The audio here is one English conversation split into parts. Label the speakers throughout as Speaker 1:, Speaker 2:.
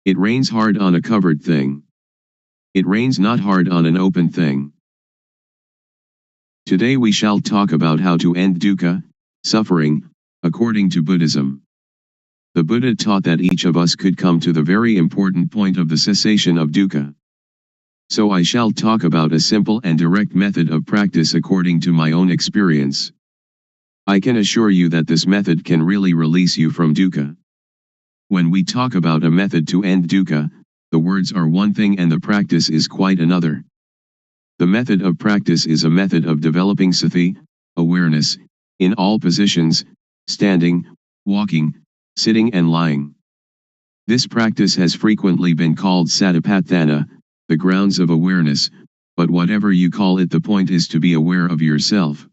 Speaker 1: It rains hard on a covered thing. It rains not hard on an open thing. Today we shall talk about how to end dukkha, suffering, according to Buddhism. The Buddha taught that each of us could come to the very important point of the cessation of dukkha. So I shall talk about a simple and direct method of practice according to my own experience. I can assure you that this method can really release you from dukkha. When we talk about a method to end dukkha, the words are one thing and the practice is quite another. The method of practice is a method of developing sati, awareness, in all positions, standing, walking, sitting and lying. This practice has frequently been called satipatthana, the grounds of awareness, but whatever you call it, the point is to be aware of yourself.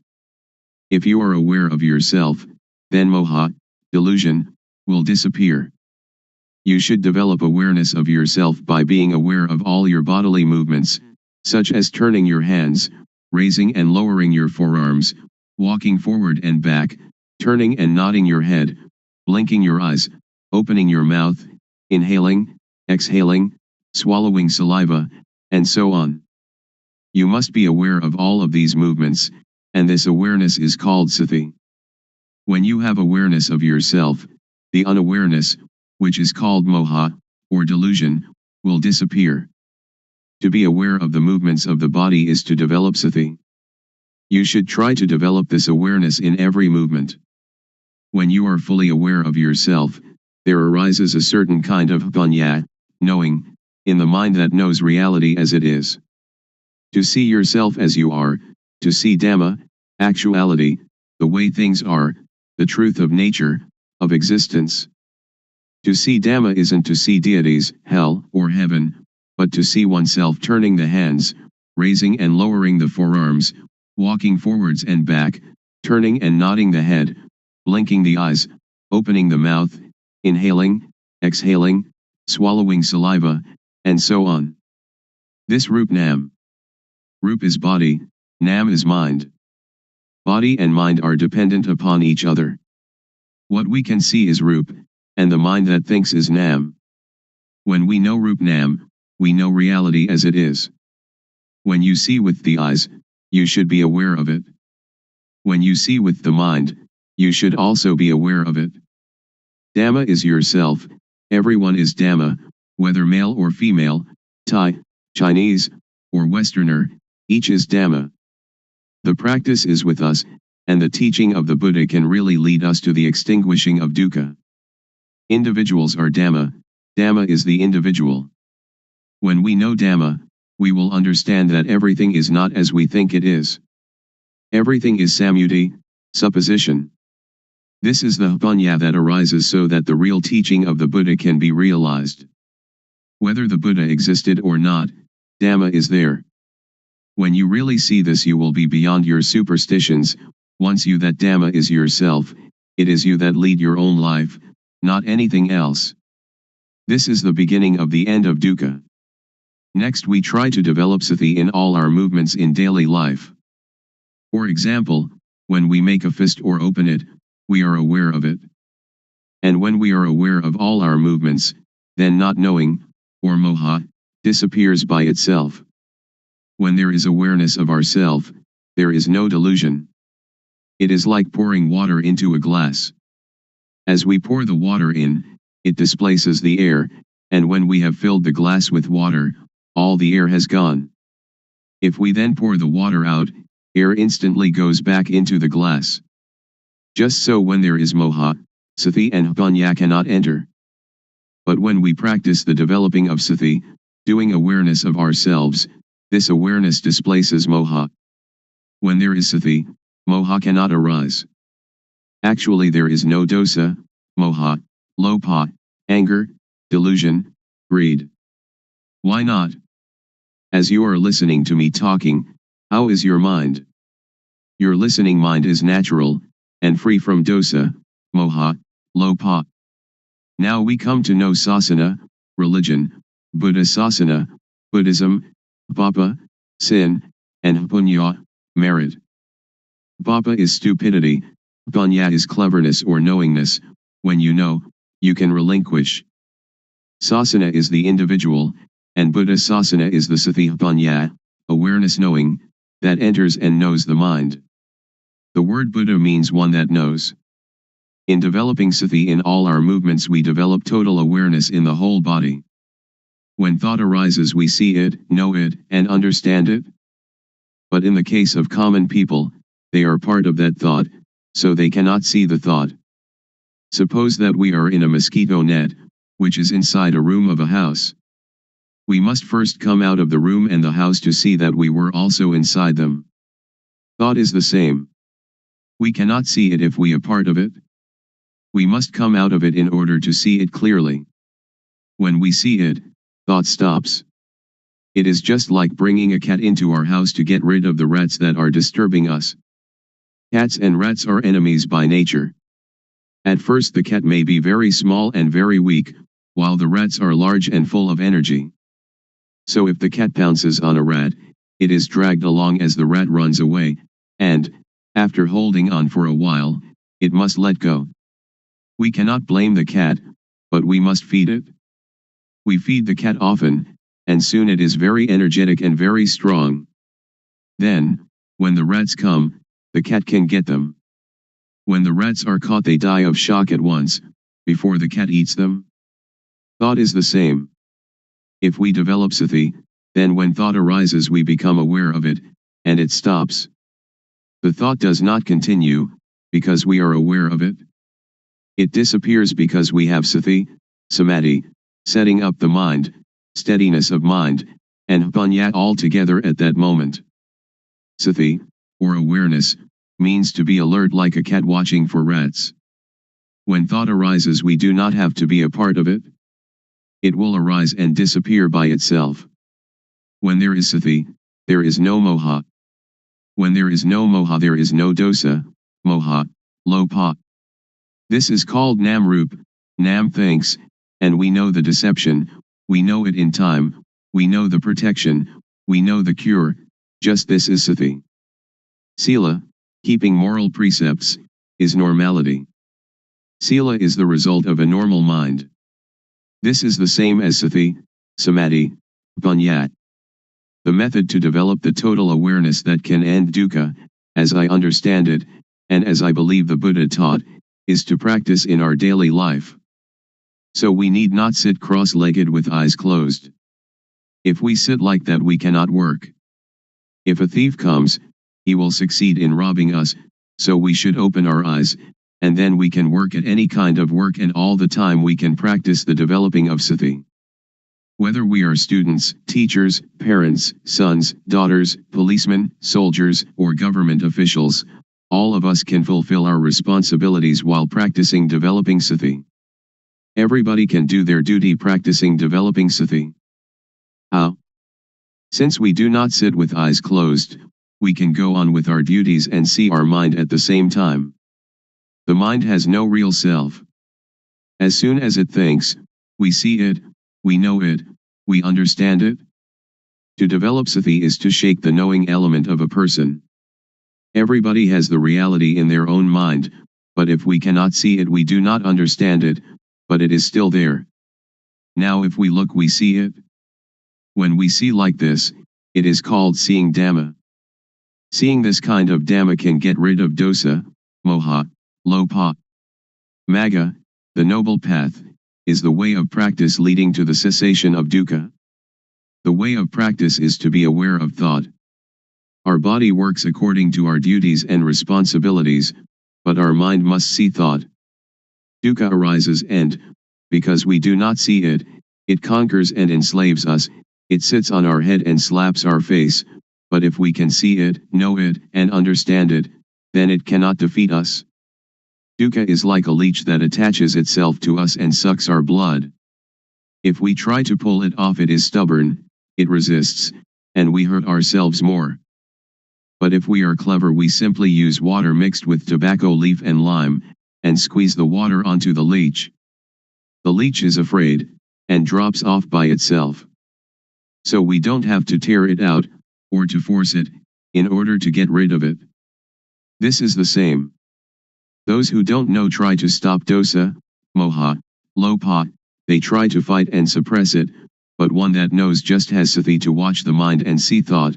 Speaker 1: If you are aware of yourself, then moha, delusion, will disappear. You should develop awareness of yourself by being aware of all your bodily movements, such as turning your hands, raising and lowering your forearms, walking forward and back, turning and nodding your head, blinking your eyes, opening your mouth, inhaling, exhaling, swallowing saliva, and so on. You must be aware of all of these movements, and this awareness is called sati. When you have awareness of yourself, the unawareness, which is called moha, or delusion, will disappear. To be aware of the movements of the body is to develop sati. You should try to develop this awareness in every movement. When you are fully aware of yourself, there arises a certain kind of panya, knowing, in the mind that knows reality as it is. To see yourself as you are, to see Dhamma, actuality, the way things are, the truth of nature, of existence. To see Dhamma isn't to see deities, hell, or heaven, but to see oneself turning the hands, raising and lowering the forearms, walking forwards and back, turning and nodding the head, blinking the eyes, opening the mouth, inhaling, exhaling, swallowing saliva, and so on. This Rup Nam. Rup is body, Nam is mind. Body and mind are dependent upon each other. What we can see is Rup, and the mind that thinks is Nam. When we know Rup Nam, we know reality as it is. When you see with the eyes, you should be aware of it. When you see with the mind, you should also be aware of it. Dhamma is yourself, everyone is Dhamma, whether male or female, Thai, Chinese, or Westerner, each is Dhamma. The practice is with us, and the teaching of the Buddha can really lead us to the extinguishing of dukkha. Individuals are Dhamma, Dhamma is the individual. When we know Dhamma, we will understand that everything is not as we think it is. Everything is samyuti, supposition. This is the panya that arises so that the real teaching of the Buddha can be realized. Whether the Buddha existed or not, Dhamma is there. When you really see this, you will be beyond your superstitions. Once you that Dhamma is yourself, it is you that lead your own life, not anything else. This is the beginning of the end of dukkha. Next we try to develop sati in all our movements in daily life. For example, when we make a fist or open it, we are aware of it. And when we are aware of all our movements, then not knowing, or moha, disappears by itself. When there is awareness of ourself, there is no delusion. It is like pouring water into a glass. As we pour the water in, it displaces the air, and when we have filled the glass with water, all the air has gone. If we then pour the water out, air instantly goes back into the glass. Just so when there is moha, sati and panya cannot enter. But when we practice the developing of sati, doing awareness of ourselves, this awareness displaces moha. When there is sati, moha cannot arise. Actually there is no dosa, moha, lopa, anger, delusion, greed. Why not? As you are listening to me talking, how is your mind? Your listening mind is natural, and free from dosa, moha, lopa. Now we come to know sasana, religion, Buddha sasana, Buddhism, papa, sin, and punya, merit. Papa is stupidity, punya is cleverness or knowingness. When you know, you can relinquish. Sasana is the individual, and Buddha sasana is the sati punya, awareness knowing, that enters and knows the mind. The word Buddha means one that knows. In developing sati in all our movements we develop total awareness in the whole body. When thought arises we see it, know it, and understand it. But in the case of common people, they are part of that thought, so they cannot see the thought. Suppose that we are in a mosquito net, which is inside a room of a house. We must first come out of the room and the house to see that we were also inside them. Thought is the same. We cannot see it if we are part of it. We must come out of it in order to see it clearly. When we see it, thought stops. It is just like bringing a cat into our house to get rid of the rats that are disturbing us. Cats and rats are enemies by nature. At first the cat may be very small and very weak, while the rats are large and full of energy. So if the cat pounces on a rat, it is dragged along as the rat runs away, and, after holding on for a while, it must let go. We cannot blame the cat, but we must feed it. We feed the cat often, and soon it is very energetic and very strong. Then, when the rats come, the cat can get them. When the rats are caught they die of shock at once, before the cat eats them. Thought is the same. If we develop sati, then when thought arises we become aware of it, and it stops. The thought does not continue, because we are aware of it. It disappears because we have sati, samadhi, setting up the mind, steadiness of mind, and punya all together at that moment. Sati, or awareness, means to be alert like a cat watching for rats. When thought arises we do not have to be a part of it. It will arise and disappear by itself. When there is sati, there is no moha. When there is no moha there is no dosa, moha, lopa. This is called nam-rup, nam thinks, and we know the deception, we know it in time, we know the protection, we know the cure, just this is sati. Sila, keeping moral precepts, is normality. Sila is the result of a normal mind. This is the same as sati, samadhi, punya. The method to develop the total awareness that can end dukkha, as I understand it, and as I believe the Buddha taught, is to practice in our daily life. So we need not sit cross-legged with eyes closed. If we sit like that we cannot work. If a thief comes, he will succeed in robbing us, so we should open our eyes, and then we can work at any kind of work and all the time we can practice the developing of sati. Whether we are students, teachers, parents, sons, daughters, policemen, soldiers, or government officials, all of us can fulfill our responsibilities while practicing developing sati. Everybody can do their duty practicing developing sati. How? Since we do not sit with eyes closed, we can go on with our duties and see our mind at the same time. The mind has no real self. As soon as it thinks, we see it, we know it, we understand it. To develop sati is to shake the knowing element of a person. Everybody has the reality in their own mind, but if we cannot see it we do not understand it, but it is still there. Now if we look we see it. When we see like this, it is called seeing Dhamma. Seeing this kind of Dhamma can get rid of dosa, moha, lopa. Magga, the noble path, is the way of practice leading to the cessation of dukkha. The way of practice is to be aware of thought. Our body works according to our duties and responsibilities, but our mind must see thought. Dukkha arises and, because we do not see it, it conquers and enslaves us, it sits on our head and slaps our face, but if we can see it, know it, and understand it, then it cannot defeat us. Dukkha is like a leech that attaches itself to us and sucks our blood. If we try to pull it off, it is stubborn, it resists, and we hurt ourselves more. But if we are clever, we simply use water mixed with tobacco leaf and lime, and squeeze the water onto the leech. The leech is afraid, and drops off by itself. So we don't have to tear it out, or to force it, in order to get rid of it. This is the same. Those who don't know try to stop dosa, moha, lopa, they try to fight and suppress it, but one that knows just has sati to watch the mind and see thought.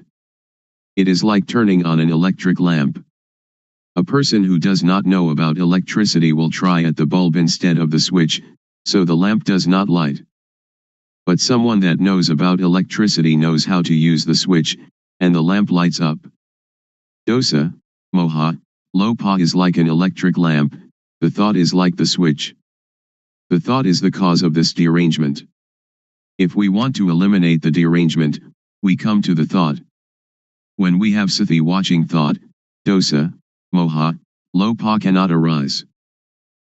Speaker 1: It is like turning on an electric lamp. A person who does not know about electricity will try at the bulb instead of the switch, so the lamp does not light. But someone that knows about electricity knows how to use the switch, and the lamp lights up. Dosa, moha, lopa is like an electric lamp, the thought is like the switch. The thought is the cause of this derangement. If we want to eliminate the derangement, we come to the thought. When we have sati watching thought, dosa, moha, lopa cannot arise.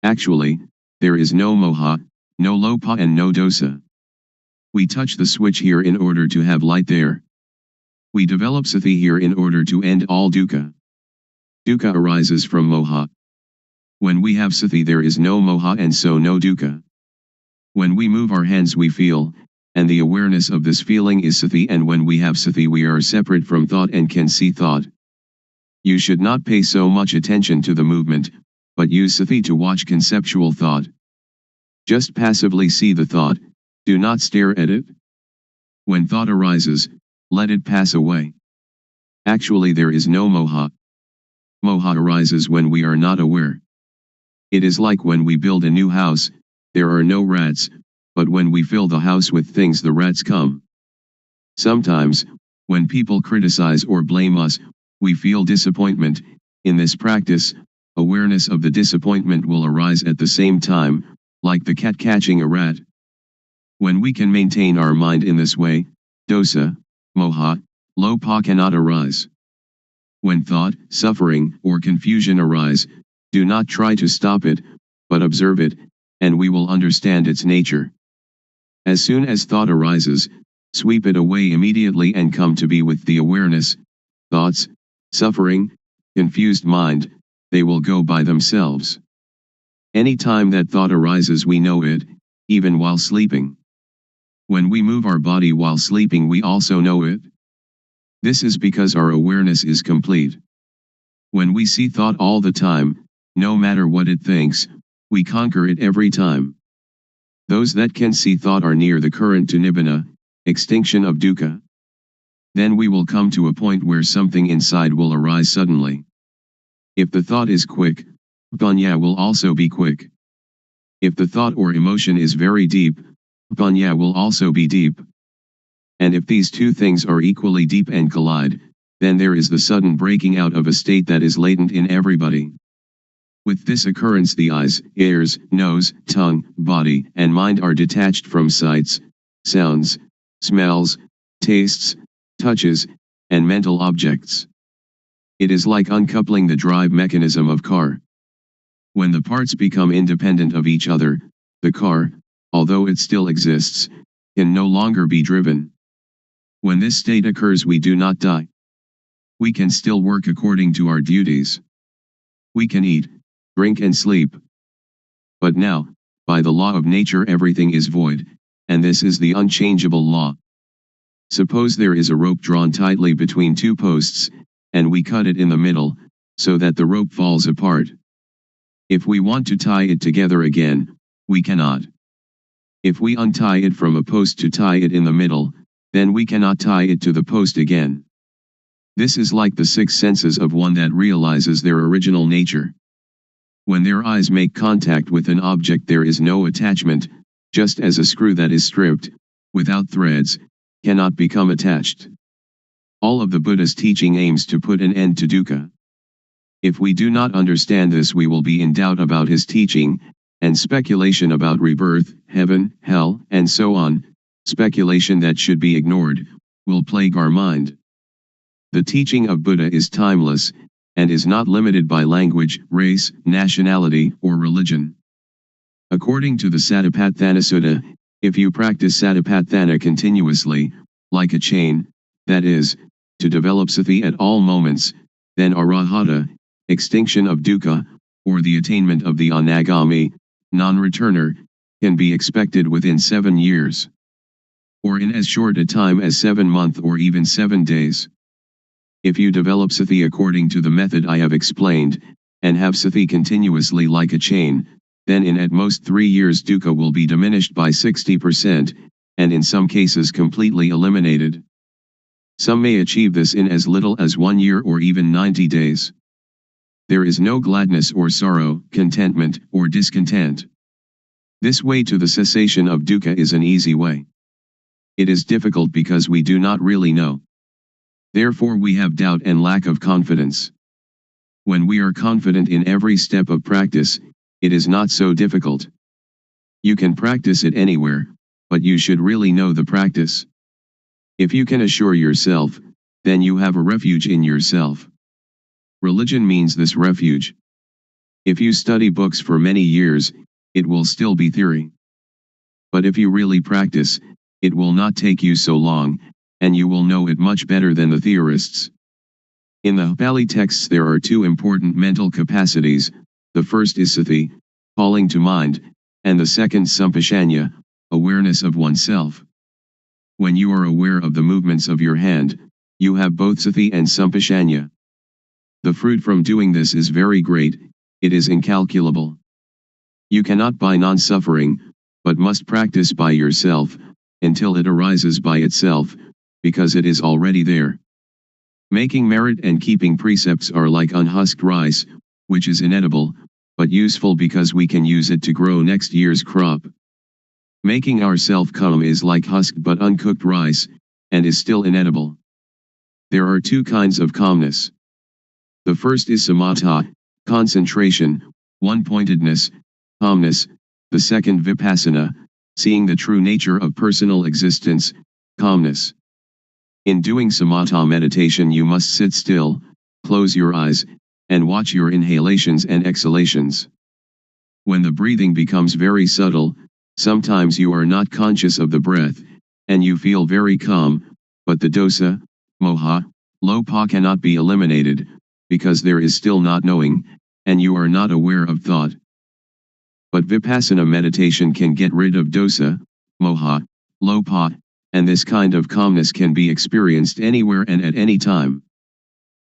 Speaker 1: Actually, there is no moha, no lopa and no dosa. We touch the switch here in order to have light there. We develop sati here in order to end all dukkha. Dukkha arises from moha. When we have sati, there is no moha and so no dukkha. When we move our hands we feel, and the awareness of this feeling is sati, and when we have sati we are separate from thought and can see thought. You should not pay so much attention to the movement, but use sati to watch conceptual thought. Just passively see the thought, do not stare at it. When thought arises, let it pass away. Actually, there is no moha. Moha arises when we are not aware. It is like when we build a new house, there are no rats, but when we fill the house with things the rats come. Sometimes, when people criticize or blame us, we feel disappointment. In this practice, awareness of the disappointment will arise at the same time, like the cat catching a rat. When we can maintain our mind in this way, dosa, moha, lopa cannot arise. When thought, suffering, or confusion arise, do not try to stop it, but observe it, and we will understand its nature. As soon as thought arises, sweep it away immediately and come to be with the awareness. Thoughts, suffering, confused mind, they will go by themselves. Any time that thought arises we know it, even while sleeping. When we move our body while sleeping we also know it. This is because our awareness is complete. When we see thought all the time, no matter what it thinks, we conquer it every time. Those that can see thought are near the current to nibbana, extinction of dukkha. Then we will come to a point where something inside will arise suddenly. If the thought is quick, panya will also be quick. If the thought or emotion is very deep, panya will also be deep. And if these two things are equally deep and collide, then there is the sudden breaking out of a state that is latent in everybody. With this occurrence the eyes, ears, nose, tongue, body, and mind are detached from sights, sounds, smells, tastes, touches, and mental objects. It is like uncoupling the drive mechanism of car. When the parts become independent of each other, the car, although it still exists, can no longer be driven. When this state occurs we do not die. We can still work according to our duties. We can eat, drink and sleep. But now, by the law of nature everything is void, and this is the unchangeable law. Suppose there is a rope drawn tightly between two posts, and we cut it in the middle, so that the rope falls apart. If we want to tie it together again, we cannot. If we untie it from a post to tie it in the middle, then we cannot tie it to the post again. This is like the six senses of one that realizes their original nature. When their eyes make contact with an object there is no attachment, just as a screw that is stripped, without threads, cannot become attached. All of the Buddha's teaching aims to put an end to dukkha. If we do not understand this we will be in doubt about his teaching, and speculation about rebirth, heaven, hell, and so on, speculation that should be ignored, will plague our mind. The teaching of Buddha is timeless, and is not limited by language, race, nationality, or religion. According to the Satipatthana Sutta, if you practice Satipatthana continuously, like a chain, that is, to develop sati at all moments, then arahata, extinction of dukkha, or the attainment of the anagami, non-returner, can be expected within 7 years. Or in as short a time as 7 months or even 7 days. If you develop sati according to the method I have explained, and have sati continuously like a chain, then in at most 3 years dukkha will be diminished by 60%, and in some cases completely eliminated. Some may achieve this in as little as 1 year or even 90 days. There is no gladness or sorrow, contentment or discontent. This way to the cessation of dukkha is an easy way. It is difficult because we do not really know. Therefore we have doubt and lack of confidence. When we are confident in every step of practice, it is not so difficult. You can practice it anywhere, but you should really know the practice. If you can assure yourself, then you have a refuge in yourself. Religion means this refuge. If you study books for many years, it will still be theory. But if you really practice, it will not take you so long, and you will know it much better than the theorists. In the Pali texts there are 2 important mental capacities, the first is sati, calling to mind, and the second sampashanya, awareness of oneself. When you are aware of the movements of your hand, you have both sati and sampashanya. The fruit from doing this is very great, it is incalculable. You cannot buy non-suffering, but must practice by yourself, until it arises by itself, because it is already there. Making merit and keeping precepts are like unhusked rice, which is inedible, but useful because we can use it to grow next year's crop. Making ourself calm is like husked but uncooked rice, and is still inedible. There are 2 kinds of calmness. The first is samatha, concentration, one-pointedness, calmness, the second vipassana, seeing the true nature of personal existence, calmness. In doing samatha meditation you must sit still, close your eyes, and watch your inhalations and exhalations. When the breathing becomes very subtle, sometimes you are not conscious of the breath, and you feel very calm, but the dosa, moha, lopa cannot be eliminated, because there is still not knowing, and you are not aware of thought. But vipassana meditation can get rid of dosa, moha, lopa, and this kind of calmness can be experienced anywhere and at any time.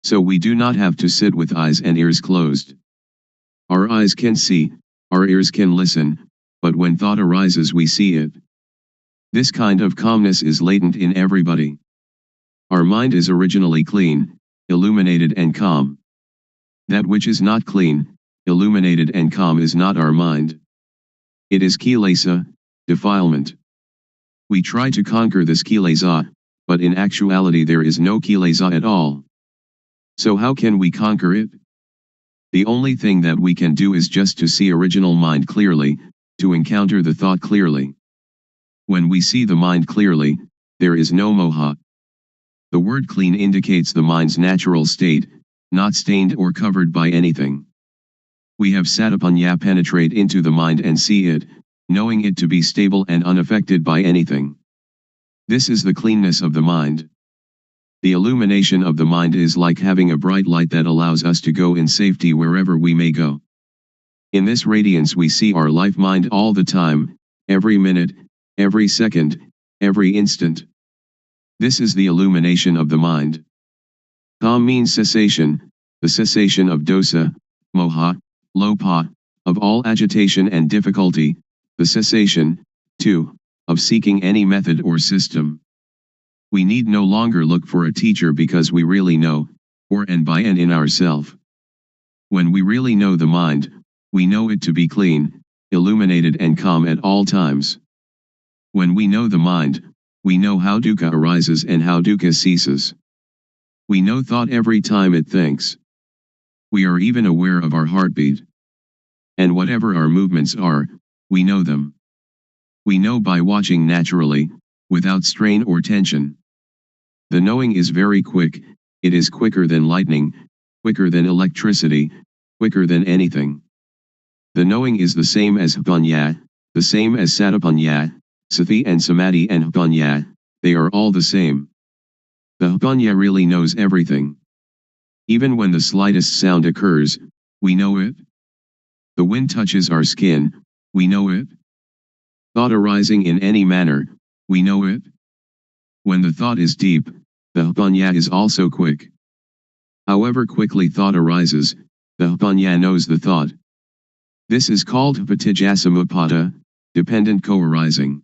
Speaker 1: So we do not have to sit with eyes and ears closed. Our eyes can see, our ears can listen, but when thought arises we see it. This kind of calmness is latent in everybody. Our mind is originally clean, illuminated and calm. That which is not clean, illuminated and calm is not our mind. It is kilesa, defilement. We try to conquer this kilesa, but in actuality there is no kilesa at all. So how can we conquer it? The only thing that we can do is just to see original mind clearly, to encounter the thought clearly. When we see the mind clearly, there is no moha. The word clean indicates the mind's natural state, not stained or covered by anything. We have satipanya penetrate into the mind and see it, knowing it to be stable and unaffected by anything. This is the cleanness of the mind. The illumination of the mind is like having a bright light that allows us to go in safety wherever we may go. In this radiance we see our life mind all the time, every minute, every second, every instant. This is the illumination of the mind. Calm means cessation, the cessation of dosa, moha, lopa, of all agitation and difficulty, the cessation, too, of seeking any method or system. We need no longer look for a teacher because we really know, for and by and in ourself. When we really know the mind, we know it to be clean, illuminated and calm at all times. When we know the mind, we know how dukkha arises and how dukkha ceases. We know thought every time it thinks. We are even aware of our heartbeat. And whatever our movements are, we know them. We know by watching naturally, without strain or tension. The knowing is very quick, it is quicker than lightning, quicker than electricity, quicker than anything. The knowing is the same as Hpanya, the same as Satipanya, Sati and Samadhi and Hpanya, they are all the same. The Hpanya really knows everything. Even when the slightest sound occurs, we know it. The wind touches our skin, we know it. Thought arising in any manner, we know it. When the thought is deep, the Hpanya is also quick. However quickly thought arises, the Hpanya knows the thought. This is called Hpatijjasamuppada, dependent co-arising.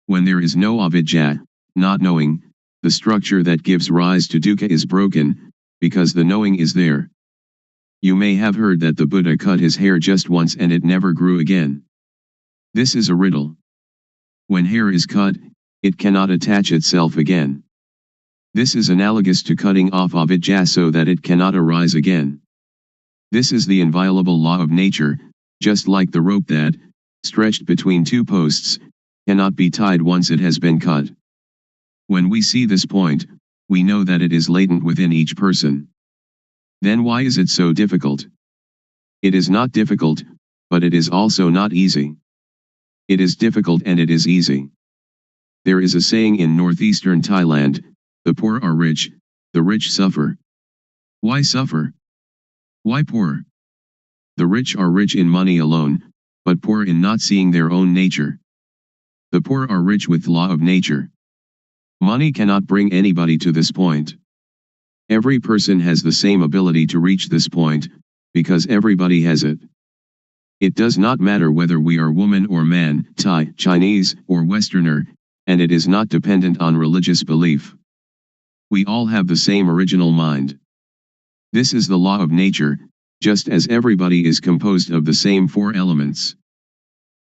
Speaker 1: When there is no avidya, not knowing, the structure that gives rise to dukkha is broken, because the knowing is there. You may have heard that the Buddha cut his hair just once and it never grew again. This is a riddle. When hair is cut, it cannot attach itself again. This is analogous to cutting off avidya so that it cannot arise again. This is the inviolable law of nature, just like the rope that, stretched between two posts, cannot be tied once it has been cut. When we see this point, we know that it is latent within each person. Then why is it so difficult? It is not difficult, but it is also not easy. It is difficult and it is easy. There is a saying in northeastern Thailand, the poor are rich, the rich suffer. Why suffer? Why poor? The rich are rich in money alone, but poor in not seeing their own nature. The poor are rich with law of nature. Money cannot bring anybody to this point. Every person has the same ability to reach this point, because everybody has it. It does not matter whether we are woman or man, Thai, Chinese, or Westerner, and it is not dependent on religious belief. We all have the same original mind. This is the law of nature, just as everybody is composed of the same four elements.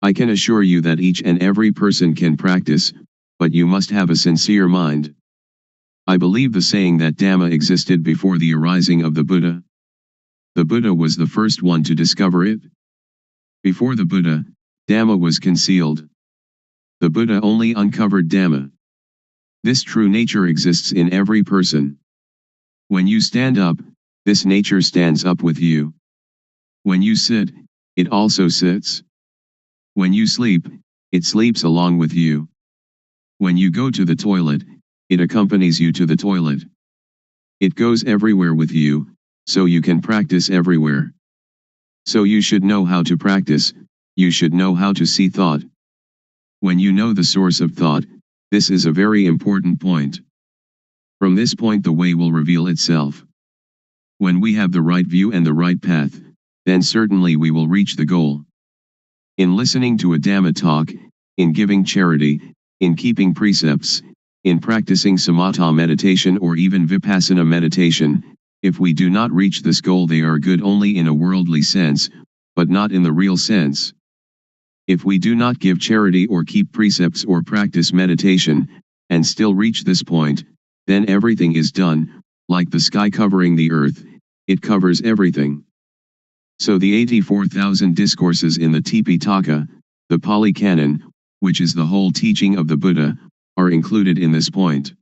Speaker 1: I can assure you that each and every person can practice, but you must have a sincere mind. I believe the saying that Dhamma existed before the arising of the Buddha. The Buddha was the first one to discover it. Before the Buddha, Dhamma was concealed. The Buddha only uncovered Dhamma. This true nature exists in every person. When you stand up, this nature stands up with you. When you sit, it also sits. When you sleep, it sleeps along with you. When you go to the toilet, it accompanies you to the toilet. It goes everywhere with you, so you can practice everywhere. So you should know how to practice, you should know how to see thought. When you know the source of thought, this is a very important point. From this point the way will reveal itself. When we have the right view and the right path, then certainly we will reach the goal. In listening to a Dhamma talk, in giving charity, in keeping precepts, in practicing samatha meditation or even Vipassana meditation, if we do not reach this goal they are good only in a worldly sense, but not in the real sense. If we do not give charity or keep precepts or practice meditation, and still reach this point, then everything is done, like the sky covering the earth, it covers everything. So the 84,000 discourses in the Tipitaka, the Pali Canon, which is the whole teaching of the Buddha, are included in this point.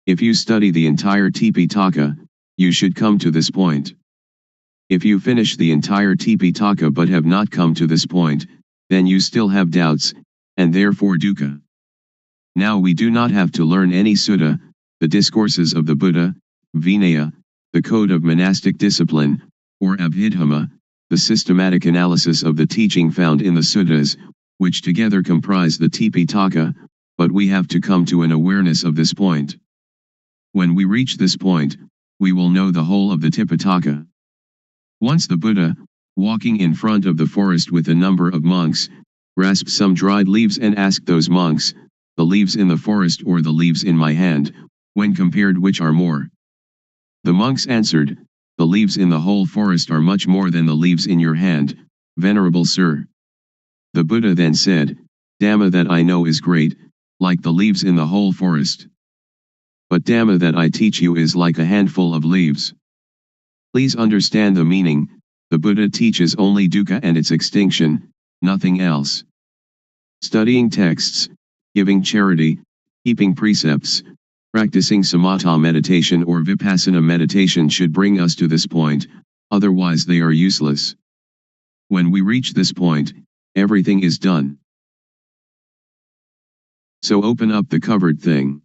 Speaker 1: If you study the entire Tipitaka, you should come to this point. If you finish the entire Tipitaka but have not come to this point, then you still have doubts, and therefore dukkha. Now we do not have to learn any sutta, the discourses of the Buddha, Vinaya, the code of monastic discipline, or Abhidhamma, the systematic analysis of the teaching found in the suttas, which together comprise the Tipitaka, but we have to come to an awareness of this point. When we reach this point, we will know the whole of the Tipitaka. Once the Buddha, walking in front of the forest with a number of monks, grasped some dried leaves and asked those monks, the leaves in the forest or the leaves in my hand, when compared which are more? The monks answered, the leaves in the whole forest are much more than the leaves in your hand, venerable sir. The Buddha then said, Dhamma that I know is great, like the leaves in the whole forest. But Dhamma that I teach you is like a handful of leaves. Please understand the meaning, the Buddha teaches only dukkha and its extinction, nothing else. Studying texts, giving charity, keeping precepts, Practicing samatha meditation or vipassana meditation should bring us to this point, otherwise they are useless. When we reach this point, everything is done. So open up the covered thing.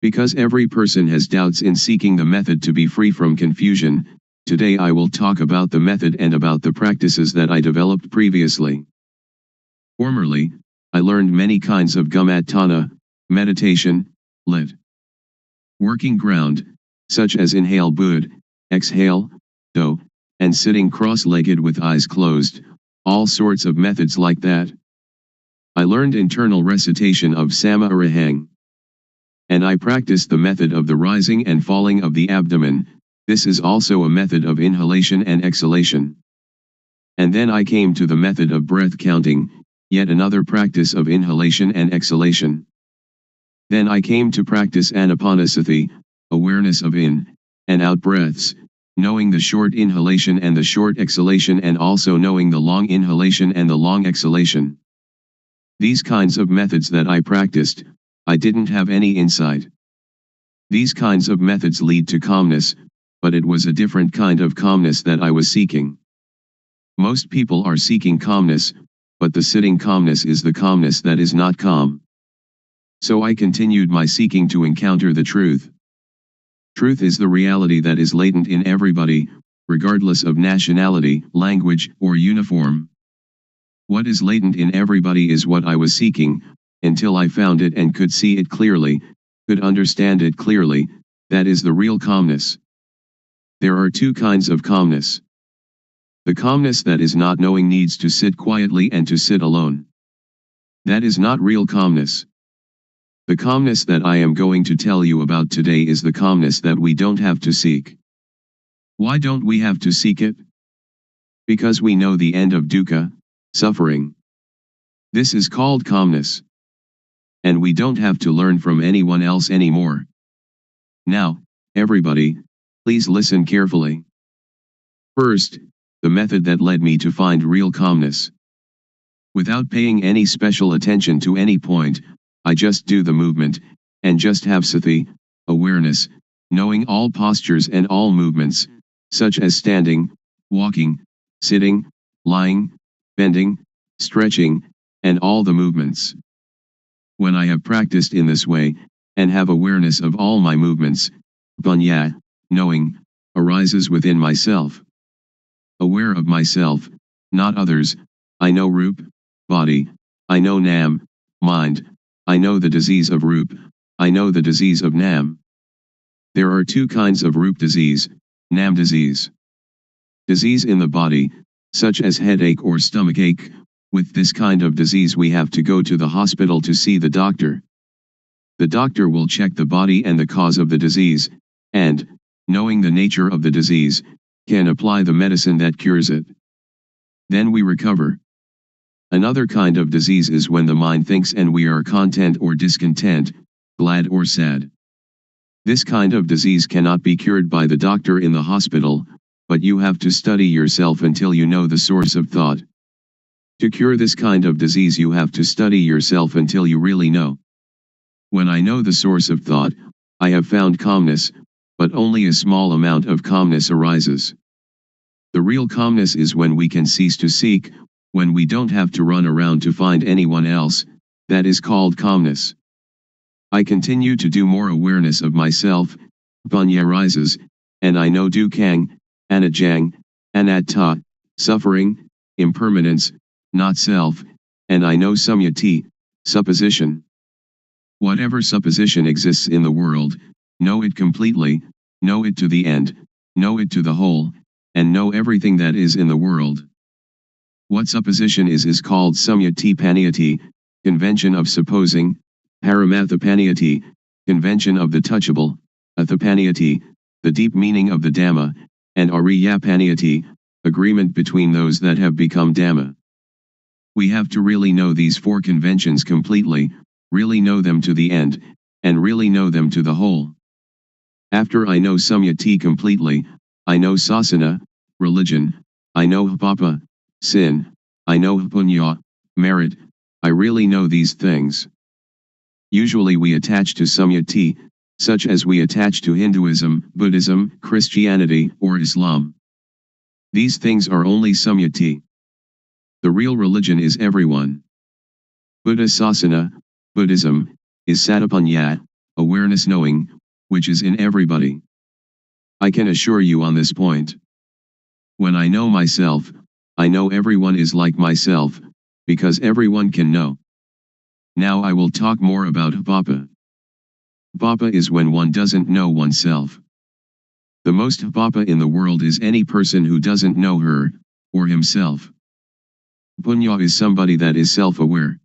Speaker 1: Because every person has doubts in seeking the method to be free from confusion, today I will talk about the method and about the practices that I developed previously. Formerly, I learned many kinds of gumatthana, meditation, lit. Working ground, such as inhale bud, exhale, do, and sitting cross-legged with eyes closed, all sorts of methods like that. I learned internal recitation of sama arahang. And I practiced the method of the rising and falling of the abdomen. This is also a method of inhalation and exhalation. And then I came to the method of breath counting, yet another practice of inhalation and exhalation. Then I came to practice anapanasati, awareness of in and out breaths, knowing the short inhalation and the short exhalation, and also knowing the long inhalation and the long exhalation. These kinds of methods that I practiced, I didn't have any insight. These kinds of methods lead to calmness, but it was a different kind of calmness that I was seeking. Most people are seeking calmness, but the sitting calmness is the calmness that is not calm. So I continued my seeking to encounter the truth. Truth is the reality that is latent in everybody, regardless of nationality, language, or uniform. What is latent in everybody is what I was seeking, until I found it and could see it clearly, could understand it clearly. That is the real calmness. There are two kinds of calmness. The calmness that is not knowing needs to sit quietly and to sit alone. That is not real calmness. The calmness that I am going to tell you about today is the calmness that we don't have to seek. Why don't we have to seek it? Because we know the end of dukkha, suffering. This is called calmness. And we don't have to learn from anyone else anymore. Now, everybody, please listen carefully. First, the method that led me to find real calmness. Without paying any special attention to any point, I just do the movement, and just have sati, awareness, knowing all postures and all movements, such as standing, walking, sitting, lying, bending, stretching, and all the movements. When I have practiced in this way, and have awareness of all my movements, panya, knowing, arises within myself. Aware of myself, not others, I know rup, body, I know nam, mind, I know the disease of rup, I know the disease of nam. There are two kinds of rup disease, nam disease. Disease in the body, such as headache or stomachache. With this kind of disease we have to go to the hospital to see the doctor. The doctor will check the body and the cause of the disease, and, knowing the nature of the disease, can apply the medicine that cures it. Then we recover. Another kind of disease is when the mind thinks and we are content or discontent, glad or sad. This kind of disease cannot be cured by the doctor in the hospital, but you have to study yourself until you know the source of thought. To cure this kind of disease you have to study yourself until you really know. When I know the source of thought, I have found calmness, but only a small amount of calmness arises. The real calmness is when we can cease to seek, when we don't have to run around to find anyone else, that is called calmness. I continue to do more awareness of myself, panya rises, and I know dukkha, anajang, anatta, suffering, impermanence, not self, and I know samyati, supposition. Whatever supposition exists in the world, know it completely, know it to the end, know it to the whole, and know everything that is in the world. What supposition is called samyati paniyati, convention of supposing, paramathapaniyati, convention of the touchable, athapaniyati, the deep meaning of the Dhamma, and ariyapaniyati, agreement between those that have become Dhamma. We have to really know these four conventions completely, really know them to the end, and really know them to the whole. After I know samyati completely, I know sasana, religion, I know papa, sin, I know punya, merit, I really know these things. Usually we attach to samyati, such as we attach to Hinduism, Buddhism, Christianity, or Islam. These things are only samyati. The real religion is everyone. Buddha Sasana, Buddhism, is satapanya, awareness knowing, which is in everybody. I can assure you on this point. When I know myself, I know everyone is like myself, because everyone can know. Now I will talk more about vipapa. Vipapa is when one doesn't know oneself. The most vipapa in the world is any person who doesn't know her, or himself. Punya is somebody that is self-aware.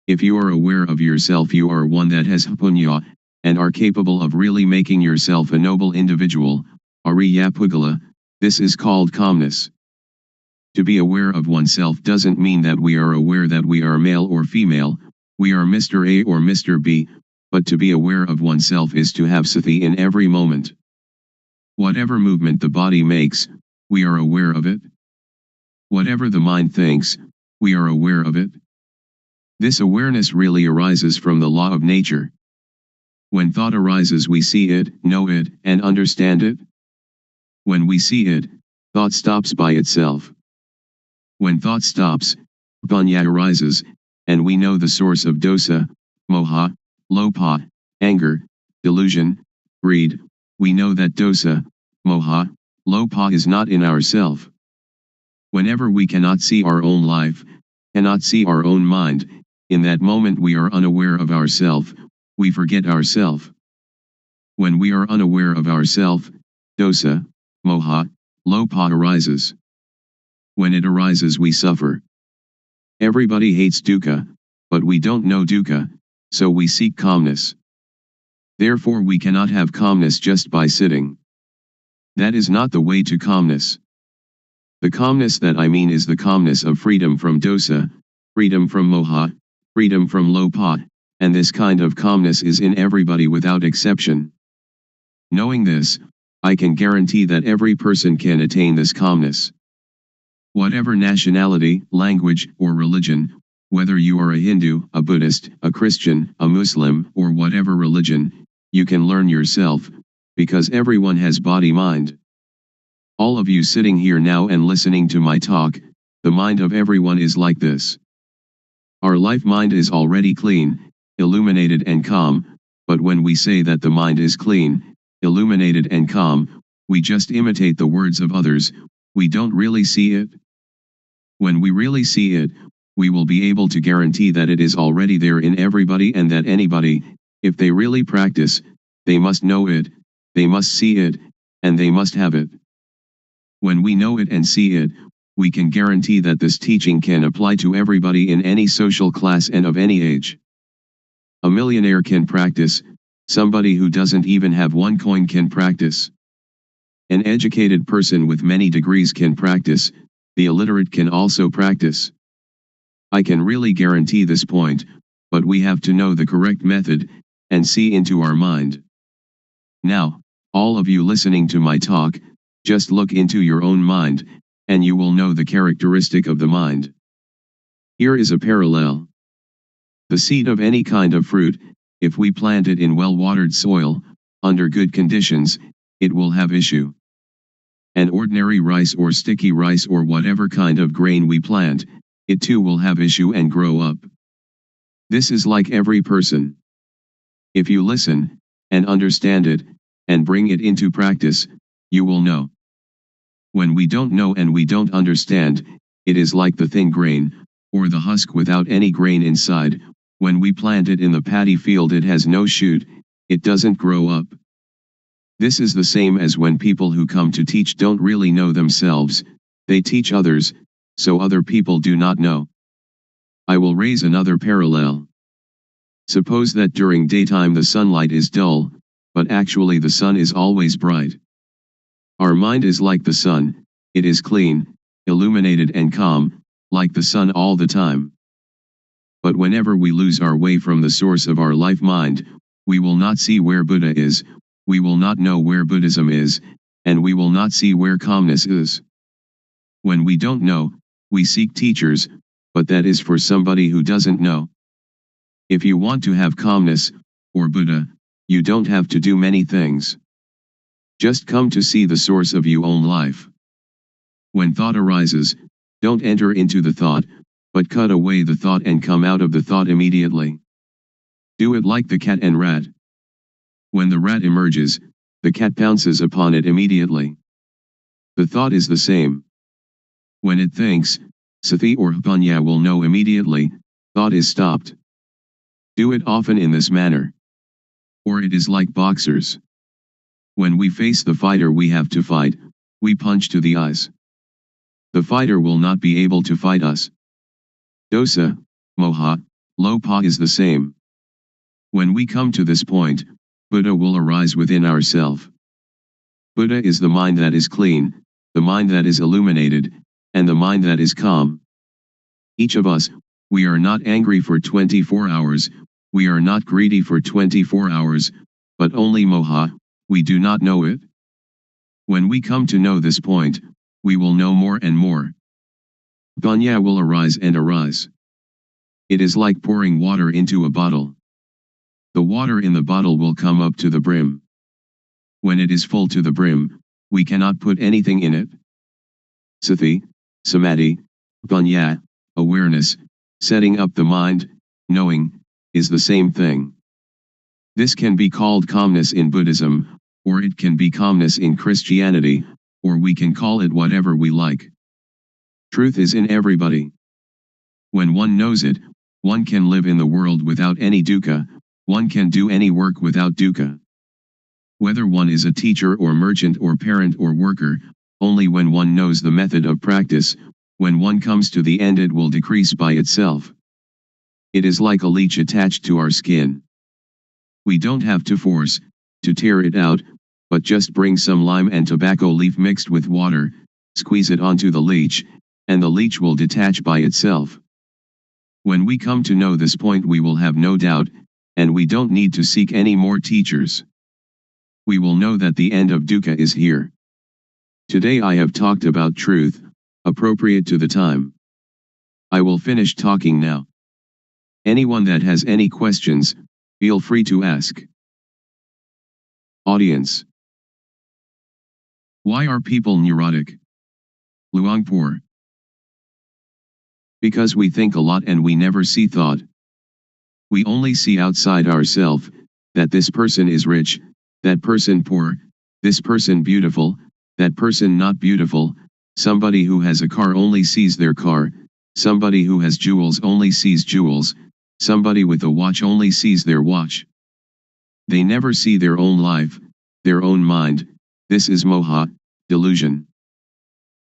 Speaker 1: If you are aware of yourself, you are one that has punya, and are capable of really making yourself a noble individual, Ariya Pugala. This is called calmness. To be aware of oneself doesn't mean that we are aware that we are male or female, we are Mr. A or Mr. B, but to be aware of oneself is to have sati in every moment. Whatever movement the body makes, we are aware of it. Whatever the mind thinks, we are aware of it. This awareness really arises from the law of nature. When thought arises, we see it, know it, and understand it. When we see it, thought stops by itself. When thought stops, punya arises, and we know the source of dosa, moha, lopa, anger, delusion, greed. We know that dosa, moha, lopa is not in ourself. Whenever we cannot see our own life, cannot see our own mind, in that moment we are unaware of ourself, we forget ourself. When we are unaware of ourself, dosa, moha, lopa arises. When it arises, we suffer. Everybody hates dukkha, but we don't know dukkha, so we seek calmness. Therefore we cannot have calmness just by sitting. That is not the way to calmness. The calmness that I mean is the calmness of freedom from dosa, freedom from moha, freedom from lopa, and this kind of calmness is in everybody without exception. Knowing this, I can guarantee that every person can attain this calmness. Whatever nationality, language, or religion, whether you are a Hindu, a Buddhist, a Christian, a Muslim, or whatever religion, you can learn yourself, because everyone has body-mind. All of you sitting here now and listening to my talk, the mind of everyone is like this. Our life mind is already clean, illuminated and calm, but when we say that the mind is clean, illuminated and calm, we just imitate the words of others, we don't really see it. When we really see it, we will be able to guarantee that it is already there in everybody and that anybody, if they really practice, they must know it, they must see it, and they must have it. When we know it and see it, we can guarantee that this teaching can apply to everybody in any social class and of any age. A millionaire can practice, somebody who doesn't even have one coin can practice. An educated person with many degrees can practice, the illiterate can also practice. I can really guarantee this point, but we have to know the correct method, and see into our mind. Now, all of you listening to my talk, just look into your own mind, and you will know the characteristic of the mind. Here is a parallel. The seed of any kind of fruit, if we plant it in well-watered soil, under good conditions, it will have issue. An ordinary rice or sticky rice or whatever kind of grain we plant, it too will have issue and grow up. This is like every person. If you listen, and understand it, and bring it into practice, you will know. When we don't know and we don't understand, it is like the thin grain, or the husk without any grain inside. When we plant it in the paddy field, it has no shoot, it doesn't grow up. This is the same as when people who come to teach don't really know themselves, they teach others, so other people do not know. I will raise another parallel. Suppose that during daytime the sunlight is dull, but actually the sun is always bright. Our mind is like the sun, it is clean, illuminated and calm, like the sun all the time. But whenever we lose our way from the source of our life mind, we will not see where Buddha is, we will not know where Buddhism is, and we will not see where calmness is. When we don't know, we seek teachers, but that is for somebody who doesn't know. If you want to have calmness, or Buddha, you don't have to do many things. Just come to see the source of your own life. When thought arises, don't enter into the thought, but cut away the thought and come out of the thought immediately. Do it like the cat and rat. When the rat emerges, the cat pounces upon it immediately. The thought is the same. When it thinks, sati or panya will know immediately, thought is stopped. Do it often in this manner. Or it is like boxers. When we face the fighter we have to fight, we punch to the eyes. The fighter will not be able to fight us. Dosa, moha, lopa is the same. When we come to this point, Buddha will arise within ourself. Buddha is the mind that is clean, the mind that is illuminated, and the mind that is calm. Each of us, we are not angry for 24 hours, we are not greedy for 24 hours, but only moha, we do not know it. When we come to know this point, we will know more and more. Panya will arise and arise. It is like pouring water into a bottle. The water in the bottle will come up to the brim. When it is full to the brim, we cannot put anything in it. Sati, samadhi, panya, awareness, setting up the mind, knowing, is the same thing. This can be called calmness in Buddhism, or it can be calmness in Christianity, or we can call it whatever we like. Truth is in everybody. When one knows it, one can live in the world without any dukkha, one can do any work without dukkha. Whether one is a teacher or merchant or parent or worker, only when one knows the method of practice, when one comes to the end it will decrease by itself. It is like a leech attached to our skin. We don't have to force, to tear it out, but just bring some lime and tobacco leaf mixed with water, squeeze it onto the leech, and the leech will detach by itself. When we come to know this point we will have no doubt, and we don't need to seek any more teachers. We will know that the end of dukkha is here. Today I have talked about truth, appropriate to the time. I will finish talking now. Anyone that has any questions, feel free to ask. Audience. Why are people neurotic? Luangpor. Because we think a lot and we never see thought. We only see outside ourselves, that this person is rich, that person poor, this person beautiful, that person not beautiful, somebody who has a car only sees their car, somebody who has jewels only sees jewels, somebody with a watch only sees their watch. They never see their own life, their own mind. This is moha, delusion.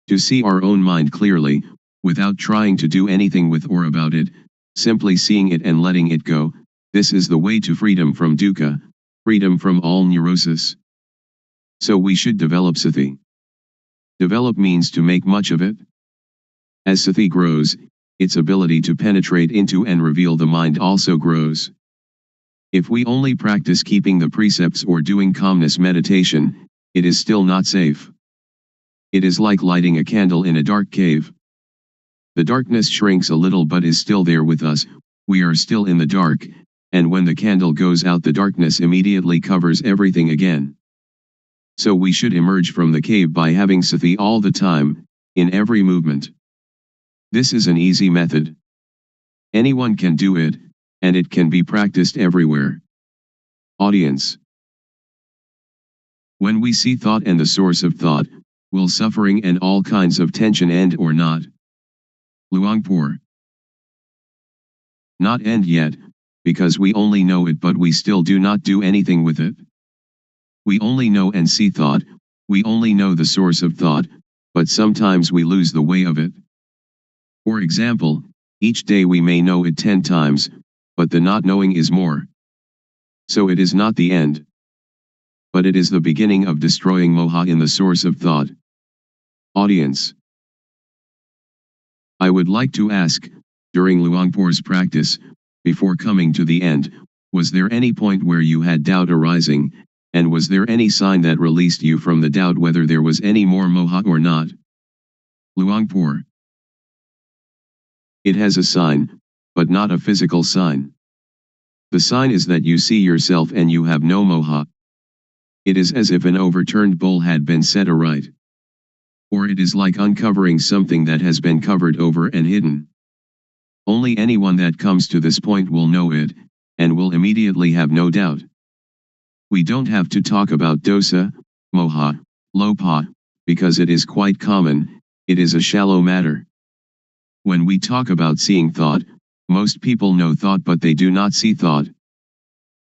Speaker 1: To see our own mind clearly, without trying to do anything with or about it, simply seeing it and letting it go, this is the way to freedom from dukkha, freedom from all neurosis. So we should develop sati. Develop means to make much of it. As sati grows, its ability to penetrate into and reveal the mind also grows. If we only practice keeping the precepts or doing calmness meditation, it is still not safe. It is like lighting a candle in a dark cave. The darkness shrinks a little but is still there with us, we are still in the dark, and when the candle goes out the darkness immediately covers everything again. So we should emerge from the cave by having sati all the time, in every movement. This is an easy method. Anyone can do it, and it can be practiced everywhere. Audience. When we see thought and the source of thought, will suffering and all kinds of tension end or not? Luangpor. Not end yet, because we only know it but we still do not do anything with it. We only know and see thought, we only know the source of thought, but sometimes we lose the way of it. For example, each day we may know it 10 times, but the not knowing is more. So it is not the end. But it is the beginning of destroying moha in the source of thought. Audience. I would like to ask, during Luangpor's practice, before coming to the end, was there any point where you had doubt arising, and was there any sign that released you from the doubt whether there was any more moha or not? Luangpor. It has a sign, but not a physical sign. The sign is that you see yourself and you have no moha. It is as if an overturned bowl had been set aright. Or it is like uncovering something that has been covered over and hidden. Only anyone that comes to this point will know it, and will immediately have no doubt. We don't have to talk about dosa, moha, lopa, because it is quite common, it is a shallow matter. When we talk about seeing thought, most people know thought but they do not see thought.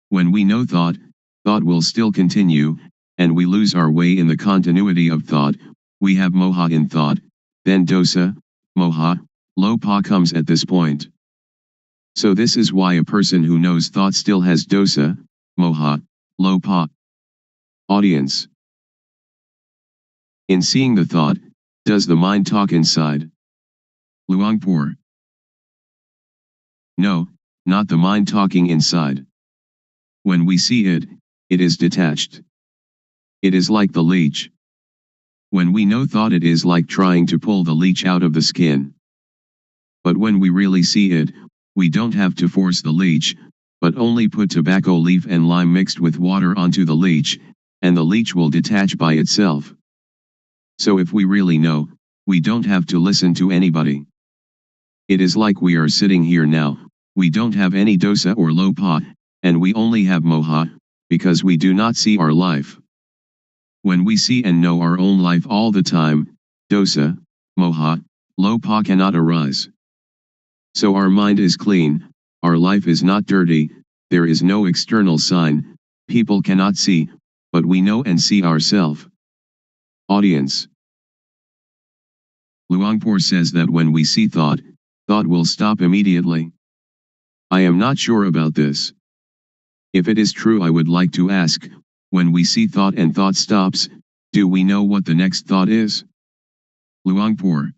Speaker 1: When we know thought, thought will still continue, and we lose our way in the continuity of thought. We have moha in thought, then dosa, moha, lopa comes at this point. So this is why a person who knows thought still has dosa, moha, lopa. Audience. In seeing the thought, does the mind talk inside? Luangpor. No, not the mind talking inside. When we see it, it is detached. It is like the leech. When we know thought, it is like trying to pull the leech out of the skin. But when we really see it, we don't have to force the leech, but only put tobacco leaf and lime mixed with water onto the leech, and the leech will detach by itself. So if we really know, we don't have to listen to anybody. It is like we are sitting here now, we don't have any dosa or lopa, and we only have moha, because we do not see our life. When we see and know our own life all the time, dosa, moha, lopa cannot arise. So our mind is clean, our life is not dirty, there is no external sign, people cannot see, but we know and see ourselves. Audience. Luangpor says that when we see thought, thought will stop immediately. I am not sure about this. If it is true, I would like to ask, when we see thought and thought stops, do we know what the next thought is? Luangpor.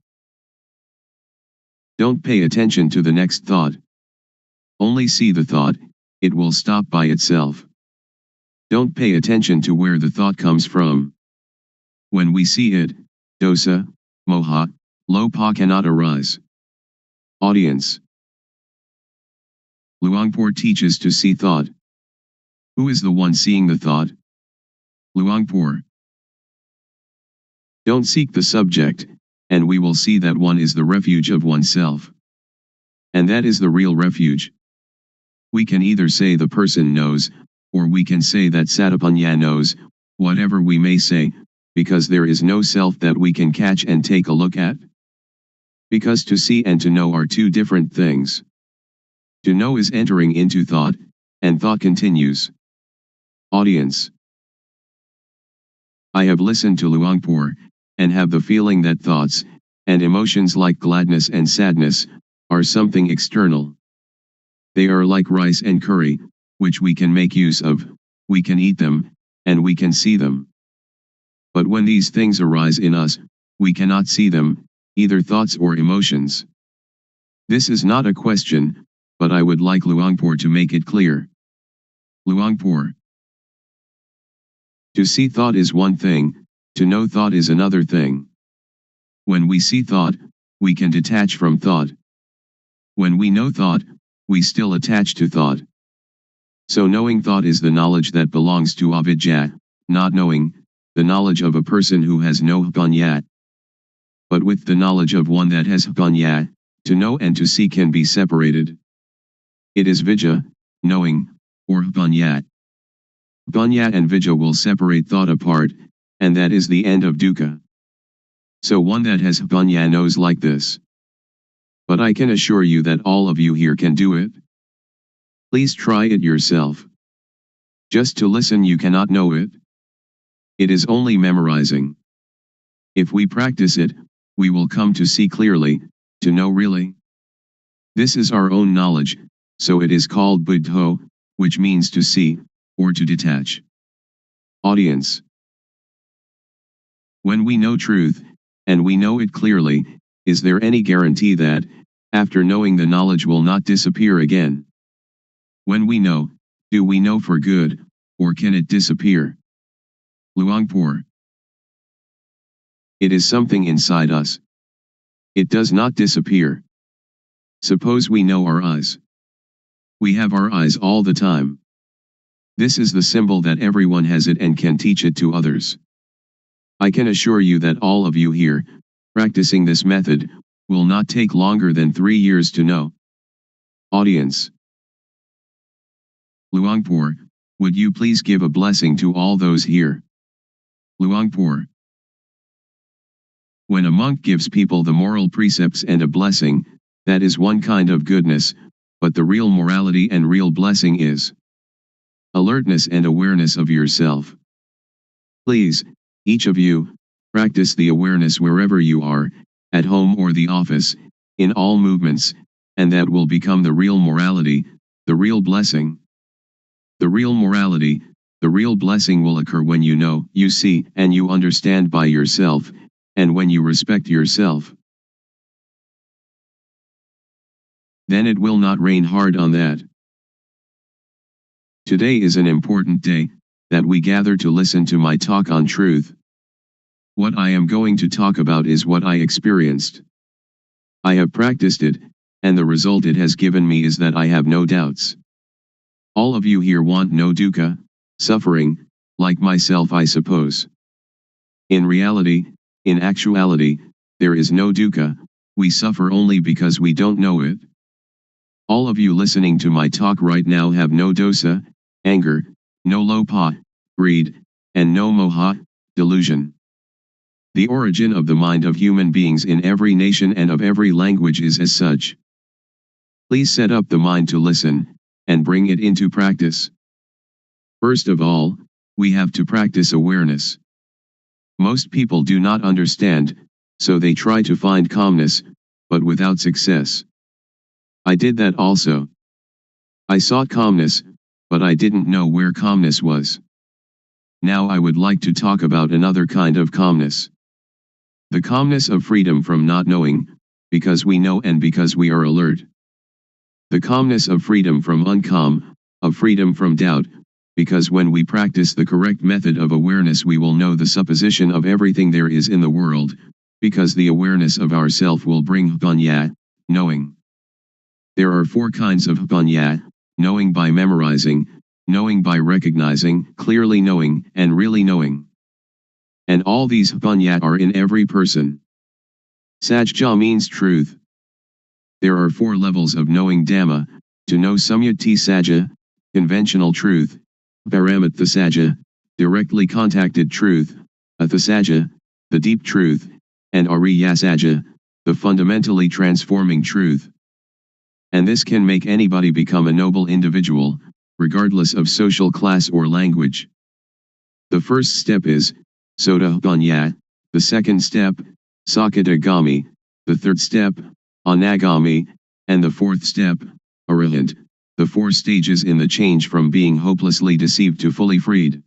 Speaker 1: Don't pay attention to the next thought. Only see the thought, it will stop by itself. Don't pay attention to where the thought comes from. When we see it, dosa, moha, lopa cannot arise. Audience. Luangpor teaches to see thought. Who is the one seeing the thought? Luangpor. Don't seek the subject, and we will see that one is the refuge of oneself. And that is the real refuge. We can either say the person knows, or we can say that Satapanya knows, whatever we may say, because there is no self that we can catch and take a look at. Because to see and to know are two different things. To know is entering into thought, and thought continues. Audience. I have listened to Luangpor, and have the feeling that thoughts, and emotions like gladness and sadness, are something external. They are like rice and curry, which we can make use of, we can eat them, and we can see them. But when these things arise in us, we cannot see them, either thoughts or emotions. This is not a question, but I would like Luangpor to make it clear. Luangpor. To see thought is one thing, to know thought is another thing. When we see thought, we can detach from thought. When we know thought, we still attach to thought. So knowing thought is the knowledge that belongs to avidya, not knowing, the knowledge of a person who has no panya. But with the knowledge of one that has panya, to know and to see can be separated. It is vidya, knowing, or panya. Panya and vidya will separate thought apart, and that is the end of dukkha. So one that has panya knows like this. But I can assure you that all of you here can do it. Please try it yourself. Just to listen you cannot know it. It is only memorizing. If we practice it, we will come to see clearly, to know really. This is our own knowledge, so it is called buddho, which means to see, or to detach. Audience. When we know truth, and we know it clearly, is there any guarantee that, after knowing the knowledge will not disappear again? When we know, do we know for good, or can it disappear? Luangpor. It is something inside us. It does not disappear. Suppose we know our eyes. We have our eyes all the time. This is the symbol that everyone has it and can teach it to others. I can assure you that all of you here, practicing this method, will not take longer than 3 years to know. Audience. Luangpor, would you please give a blessing to all those here? Luangpor. When a monk gives people the moral precepts and a blessing, that is one kind of goodness, but the real morality and real blessing is alertness and awareness of yourself. Please, each of you, practice the awareness wherever you are, at home or the office, in all movements, and that will become the real morality, the real blessing. The real morality, the real blessing will occur when you know, you see, and you understand by yourself, and when you respect yourself. Then it will not rain hard on that. Today is an important day, that we gather to listen to my talk on truth. What I am going to talk about is what I experienced. I have practiced it, and the result it has given me is that I have no doubts. All of you here want no dukkha, suffering, like myself I suppose. In reality, in actuality, there is no dukkha, we suffer only because we don't know it. All of you listening to my talk right now have no dosa, anger, no lopha, greed, and no moha, delusion. The origin of the mind of human beings in every nation and of every language is as such. Please set up the mind to listen, and bring it into practice. First of all, we have to practice awareness. Most people do not understand, so they try to find calmness, but without success. I did that also. I sought calmness, but I didn't know where calmness was. Now I would like to talk about another kind of calmness. The calmness of freedom from not knowing, because we know and because we are alert. The calmness of freedom from uncalm, of freedom from doubt, because when we practice the correct method of awareness we will know the supposition of everything there is in the world, because the awareness of ourself will bring panya, knowing. There are 4 kinds of panya, knowing by memorizing, knowing by recognizing, clearly knowing, and really knowing. And all these panya are in every person. Sajja means truth. There are 4 levels of knowing Dhamma, to know Samyati Sajja, conventional truth, Paramatha Sajja, directly contacted truth, Atha Sajja, the deep truth, and Ariya Sajja, the fundamentally transforming truth. And this can make anybody become a noble individual, regardless of social class or language. The first step is Sotapanya, the second step, Sakadagami, the third step, Anagami, and the fourth step, Arahant, the 4 stages in the change from being hopelessly deceived to fully freed.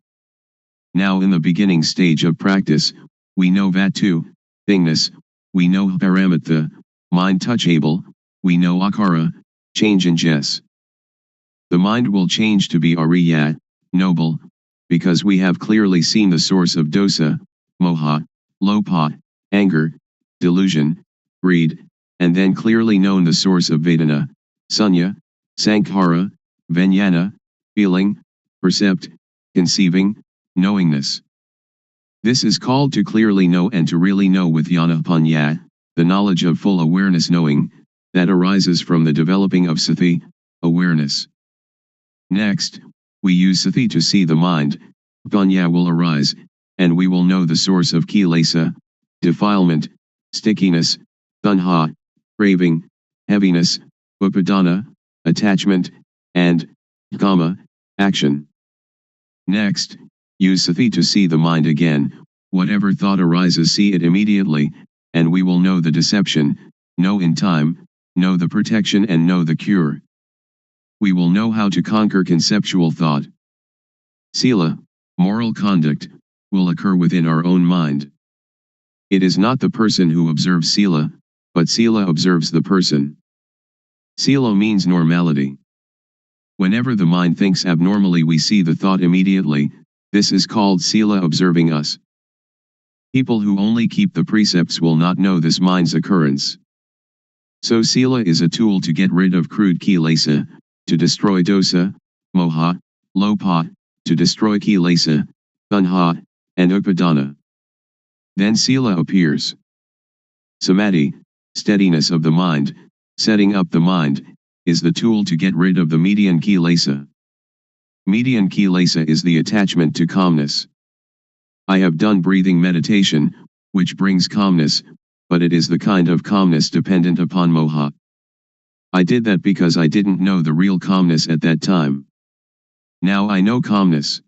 Speaker 1: Now in the beginning stage of practice, we know Vatu, thingness, we know Paramatha, mind touchable, we know Akara, change in Jess. The mind will change to be Ariya, noble, because we have clearly seen the source of dosa, moha, lopha, anger, delusion, greed, and then clearly known the source of Vedana, sunya, sankhara, vijnana, feeling, percept, conceiving, knowingness. This is called to clearly know and to really know with jnana-panya, the knowledge of full awareness knowing, that arises from the developing of sati, awareness. Next, we use sati to see the mind, panya will arise, and we will know the source of kilesa, defilement, stickiness, tanha, craving, heaviness, upadana, attachment, and kama, action. Next, use sati to see the mind again, whatever thought arises see it immediately, and we will know the deception, know in time, know the protection and know the cure. We will know how to conquer conceptual thought. Sila, moral conduct, will occur within our own mind. It is not the person who observes sila, but sila observes the person. Sila means normality. Whenever the mind thinks abnormally we see the thought immediately, this is called sila observing us. People who only keep the precepts will not know this mind's occurrence. So sila is a tool to get rid of crude kilesa, to destroy dosa, moha, lopa, to destroy kilesa, tanha, and upadana. Then sila appears. Samadhi, steadiness of the mind, setting up the mind, is the tool to get rid of the median kilesa. Median kilesa is the attachment to calmness. I have done breathing meditation, which brings calmness, but it is the kind of calmness dependent upon moha. I did that because I didn't know the real calmness at that time. Now I know calmness.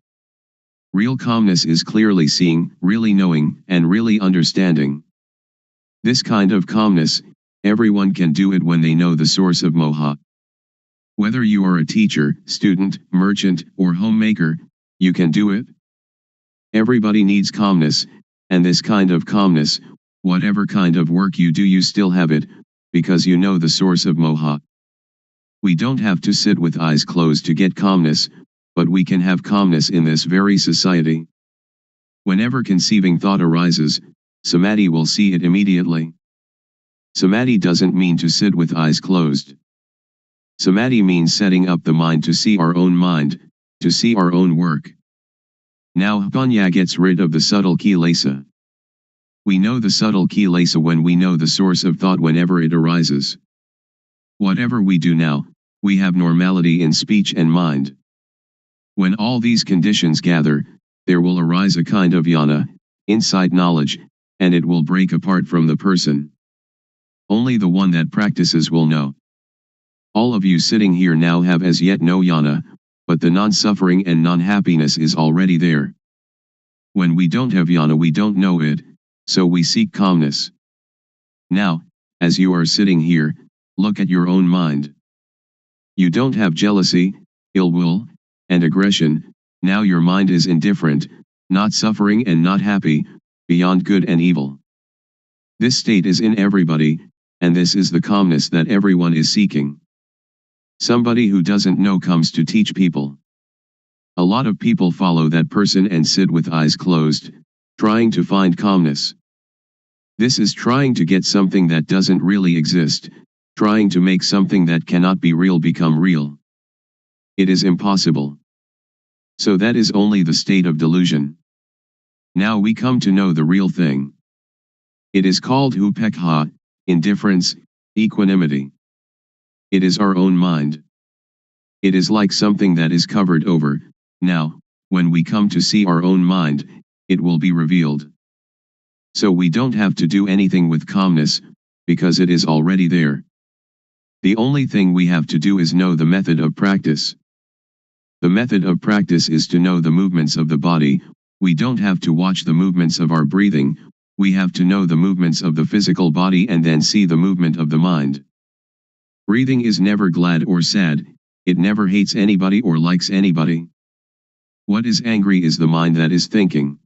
Speaker 1: Real calmness is clearly seeing, really knowing, and really understanding. This kind of calmness, everyone can do it when they know the source of moha. Whether you are a teacher, student, merchant, or homemaker, you can do it. Everybody needs calmness, and this kind of calmness, whatever kind of work you do, you still have it, because you know the source of moha. We don't have to sit with eyes closed to get calmness, but we can have calmness in this very society. Whenever conceiving thought arises, samadhi will see it immediately. Samadhi doesn't mean to sit with eyes closed. Samadhi means setting up the mind to see our own mind, to see our own work. Now panya gets rid of the subtle kilesa. We know the subtle kilesa when we know the source of thought whenever it arises. Whatever we do now, we have normality in speech and mind. When all these conditions gather, there will arise a kind of jnana, insight knowledge, and it will break apart from the person. Only the one that practices will know. All of you sitting here now have as yet no jnana, but the non-suffering and non-happiness is already there. When we don't have jnana, we don't know it, so we seek calmness. Now, as you are sitting here, look at your own mind. You don't have jealousy, ill will, and aggression. Now your mind is indifferent, not suffering and not happy, beyond good and evil. This state is in everybody, and this is the calmness that everyone is seeking. Somebody who doesn't know comes to teach people. A lot of people follow that person and sit with eyes closed, trying to find calmness. This is trying to get something that doesn't really exist, trying to make something that cannot be real become real. It is impossible. So that is only the state of delusion. Now we come to know the real thing. It is called upekha, indifference, equanimity. It is our own mind. It is like something that is covered over. Now, when we come to see our own mind, it will be revealed. So we don't have to do anything with calmness, because it is already there. The only thing we have to do is know the method of practice. The method of practice is to know the movements of the body. We don't have to watch the movements of our breathing, we have to know the movements of the physical body and then see the movement of the mind. Breathing is never glad or sad, it never hates anybody or likes anybody. What is angry is the mind that is thinking.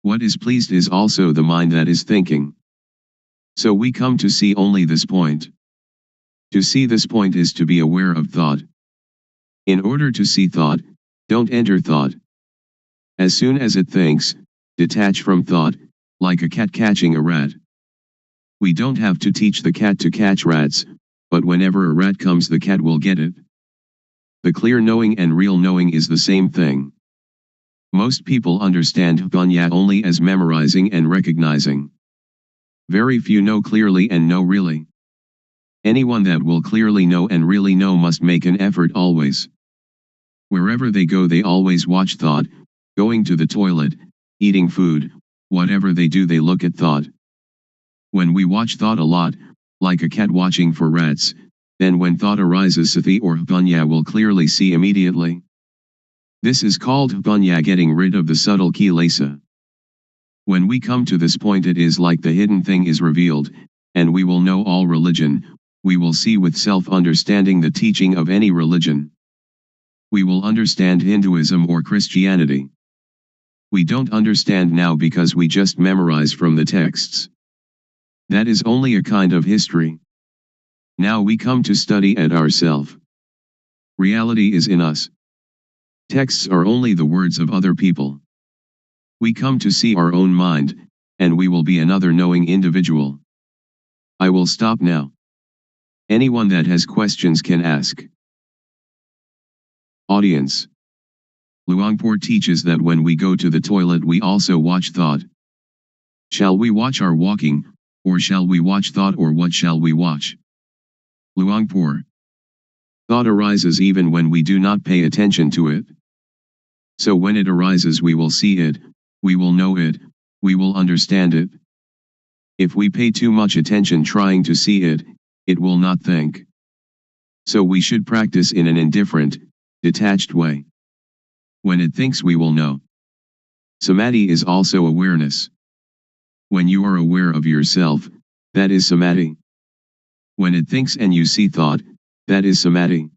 Speaker 1: What is pleased is also the mind that is thinking. So we come to see only this point. To see this point is to be aware of thought. In order to see thought, don't enter thought. As soon as it thinks, detach from thought, like a cat catching a rat. We don't have to teach the cat to catch rats, but whenever a rat comes the cat will get it. The clear knowing and real knowing is the same thing. Most people understand panya only as memorizing and recognizing. Very few know clearly and know really. Anyone that will clearly know and really know must make an effort always. Wherever they go they always watch thought, going to the toilet, eating food, whatever they do they look at thought. When we watch thought a lot, like a cat watching for rats, then when thought arises sati or panya will clearly see immediately. This is called panya, getting rid of the subtle kilesa. When we come to this point it is like the hidden thing is revealed, and we will know all religion, we will see with self-understanding the teaching of any religion. We will understand Hinduism or Christianity. We don't understand now because we just memorize from the texts. That is only a kind of history. Now we come to study at ourselves. Reality is in us. Texts are only the words of other people. We come to see our own mind, and we will be another knowing individual. I will stop now. Anyone that has questions can ask. Audience. Luangpor teaches that when we go to the toilet we also watch thought. Shall we watch our walking, or shall we watch thought, or what shall we watch? Luangpor. Thought arises even when we do not pay attention to it. So when it arises we will see it, we will know it, we will understand it. If we pay too much attention trying to see it, it will not think. So we should practice in an indifferent, detached way. When it thinks we will know. Samadhi is also awareness. When you are aware of yourself, that is samadhi. When it thinks and you see thought, that is samadhi.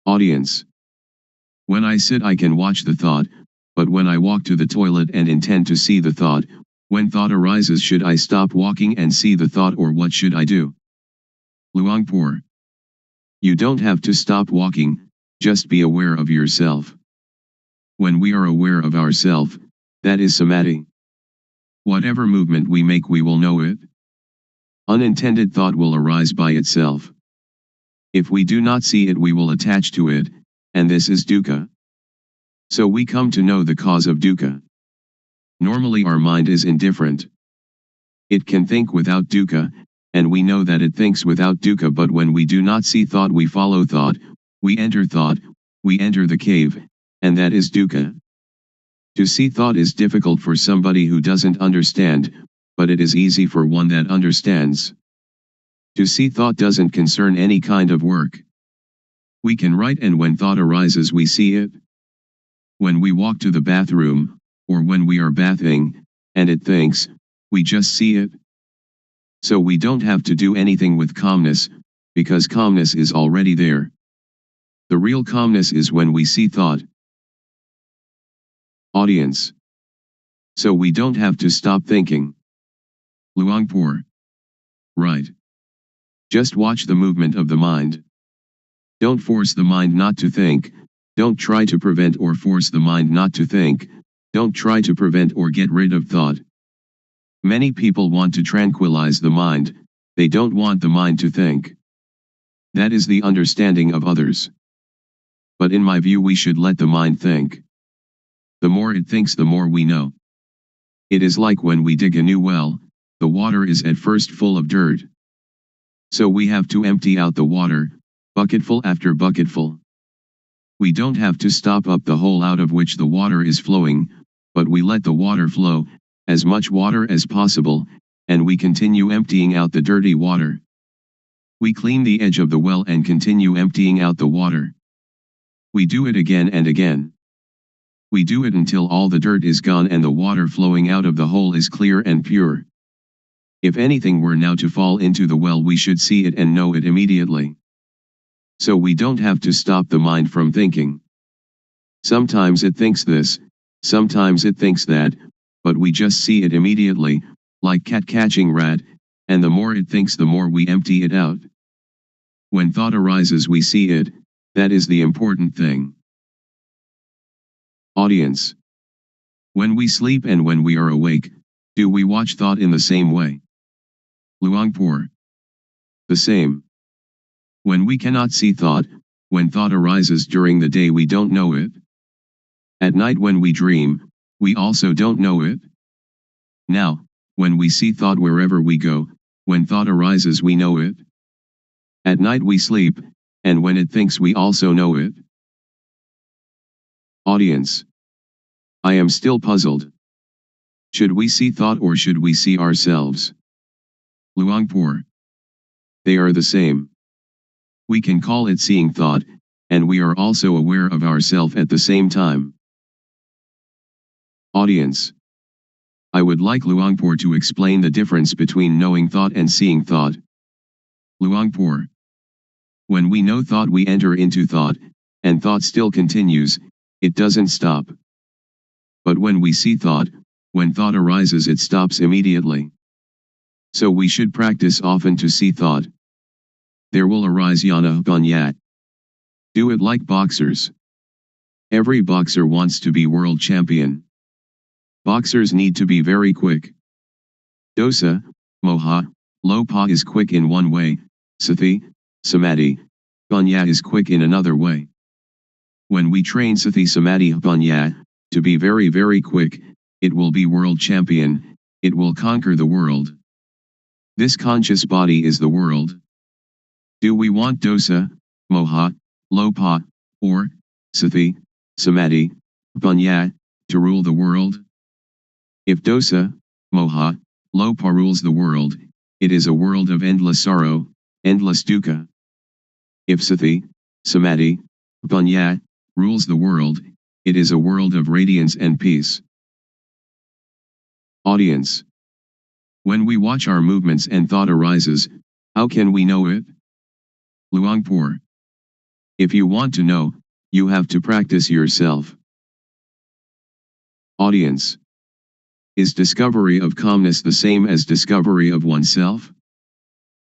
Speaker 1: Audience. When I sit I can watch the thought, but when I walk to the toilet and intend to see the thought, when thought arises should I stop walking and see the thought, or what should I do? Luangpor. You don't have to stop walking, just be aware of yourself. When we are aware of ourself, that is samadhi. Whatever movement we make we will know it. Unintended thought will arise by itself. If we do not see it we will attach to it, and this is dukkha. So we come to know the cause of dukkha. Normally our mind is indifferent. It can think without dukkha, and we know that it thinks without dukkha, but when we do not see thought we follow thought, we enter the cave, and that is dukkha. To see thought is difficult for somebody who doesn't understand, but it is easy for one that understands. To see thought doesn't concern any kind of work. We can write, and when thought arises we see it. When we walk to the bathroom, or when we are bathing, and it thinks, we just see it. So we don't have to do anything with calmness, because calmness is already there. The real calmness is when we see thought. Audience. So we don't have to stop thinking. Luangpor. Right. Just watch the movement of the mind. Don't force the mind not to think, don't try to prevent or force the mind not to think, don't try to prevent or get rid of thought. Many people want to tranquilize the mind, they don't want the mind to think. That is the understanding of others. But in my view we should let the mind think. The more it thinks the more we know. It is like when we dig a new well, the water is at first full of dirt. So we have to empty out the water, bucketful after bucketful. We don't have to stop up the hole out of which the water is flowing, but we let the water flow, as much water as possible, and we continue emptying out the dirty water. We clean the edge of the well and continue emptying out the water. We do it again and again. We do it until all the dirt is gone and the water flowing out of the hole is clear and pure. If anything were now to fall into the well we should see it and know it immediately. So we don't have to stop the mind from thinking. Sometimes it thinks this, sometimes it thinks that, but we just see it immediately, like cat catching rat, and the more it thinks the more we empty it out. When thought arises we see it, that is the important thing. Audience. When we sleep and when we are awake, do we watch thought in the same way? Luangpor. The same. When we cannot see thought, when thought arises during the day we don't know it. At night when we dream, we also don't know it. Now, when we see thought wherever we go, when thought arises we know it. At night we sleep, and when it thinks we also know it. Audience. I am still puzzled. Should we see thought or should we see ourselves? Luangpor. They are the same. We can call it seeing thought, and we are also aware of ourself at the same time. Audience. I would like Luangpor to explain the difference between knowing thought and seeing thought. Luangpor. When we know thought we enter into thought, and thought still continues, it doesn't stop. But when we see thought, when thought arises it stops immediately. So we should practice often to see thought. There will arise yana ganyat. Do it like boxers. Every boxer wants to be world champion. Boxers need to be very quick. Dosa, moha, lopa is quick in one way, sati, samadhi, ganya is quick in another way. When we train Sati Samadhi Panya, to be very very quick, it will be world champion, it will conquer the world. This conscious body is the world. Do we want dosa, moha, lopa, or Sati, Samadhi, Panya, to rule the world? If dosa, moha, lopa rules the world, it is a world of endless sorrow, endless dukkha. If Sati, Samadhi, Panya, rules the world, it is a world of radiance and peace. Audience. When we watch our movements and thought arises, how can we know it? Luangpor. If you want to know, you have to practice yourself. Audience. Is discovery of calmness the same as discovery of oneself?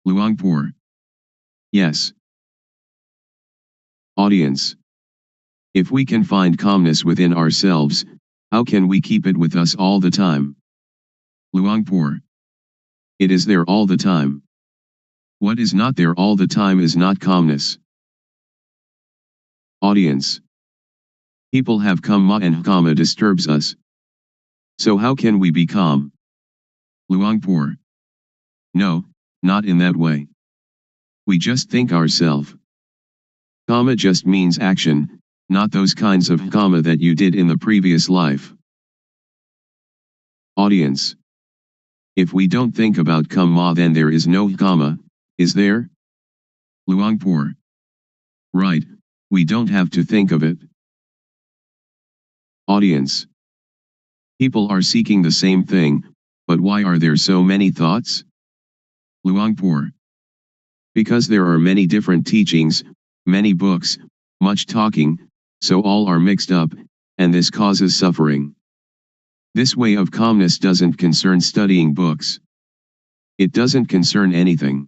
Speaker 1: Luangpor. Yes. Audience. If we can find calmness within ourselves, how can we keep it with us all the time? Luangpor. It is there all the time. What is not there all the time is not calmness. Audience. People have kamma and kamma disturbs us. So how can we be calm? Luangpor. No, not in that way. We just think ourselves. Kamma just means action, not those kinds of kamma that you did in the previous life. Audience. If we don't think about kamma, then there is no kamma, is there? Luangpor. Right, we don't have to think of it. Audience. People are seeking the same thing, but why are there so many thoughts? Luangpor. Because there are many different teachings, many books, much talking, so all are mixed up, and this causes suffering. This way of calmness doesn't concern studying books. It doesn't concern anything.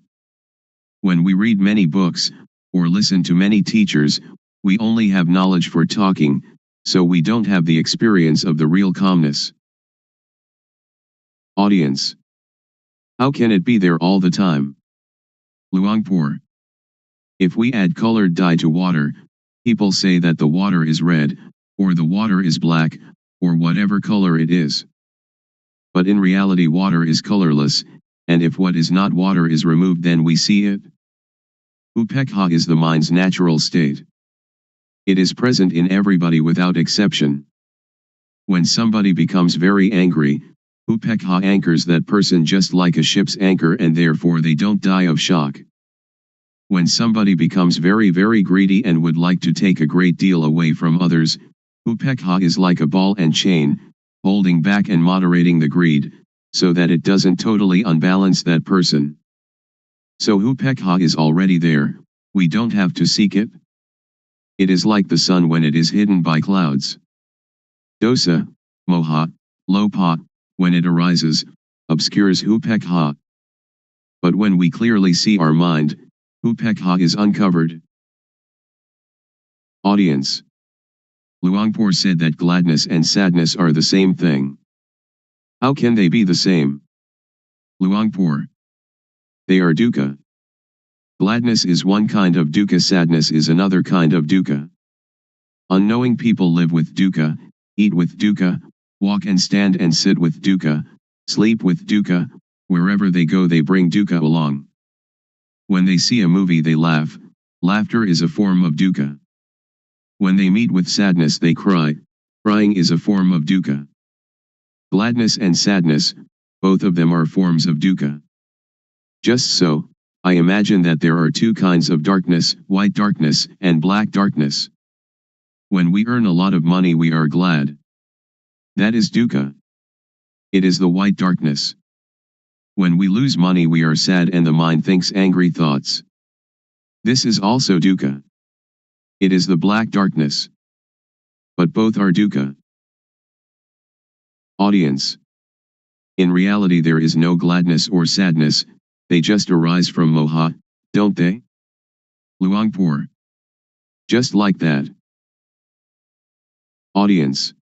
Speaker 1: When we read many books, or listen to many teachers, we only have knowledge for talking, so we don't have the experience of the real calmness. Audience. How can it be there all the time? Luangpor. If we add colored dye to water, people say that the water is red, or the water is black, or whatever color it is. But in reality water is colorless, and if what is not water is removed then we see it. Upekkha is the mind's natural state. It is present in everybody without exception. When somebody becomes very angry, upekkha anchors that person just like a ship's anchor and therefore they don't die of shock. When somebody becomes very very greedy and would like to take a great deal away from others, upekkha is like a ball and chain, holding back and moderating the greed, so that it doesn't totally unbalance that person. So upekkha is already there, we don't have to seek it. It is like the sun when it is hidden by clouds. Dosa, moha, lopa, when it arises, obscures upekkha. But when we clearly see our mind, upekkha is uncovered. Audience. Luangpor said that gladness and sadness are the same thing. How can they be the same? Luangpor. They are dukkha. Gladness is one kind of dukkha, sadness is another kind of dukkha. Unknowing people live with dukkha, eat with dukkha, walk and stand and sit with dukkha, sleep with dukkha, wherever they go they bring dukkha along. When they see a movie they laugh, laughter is a form of dukkha. When they meet with sadness they cry, crying is a form of dukkha. Gladness and sadness, both of them are forms of dukkha. Just so, I imagine that there are two kinds of darkness, white darkness and black darkness. When we earn a lot of money we are glad. That is dukkha. It is the white darkness. When we lose money we are sad and the mind thinks angry thoughts. This is also dukkha. It is the black darkness. But both are dukkha. Audience. In reality there is no gladness or sadness, they just arise from moha, don't they? Luangpor. Just like that. Audience.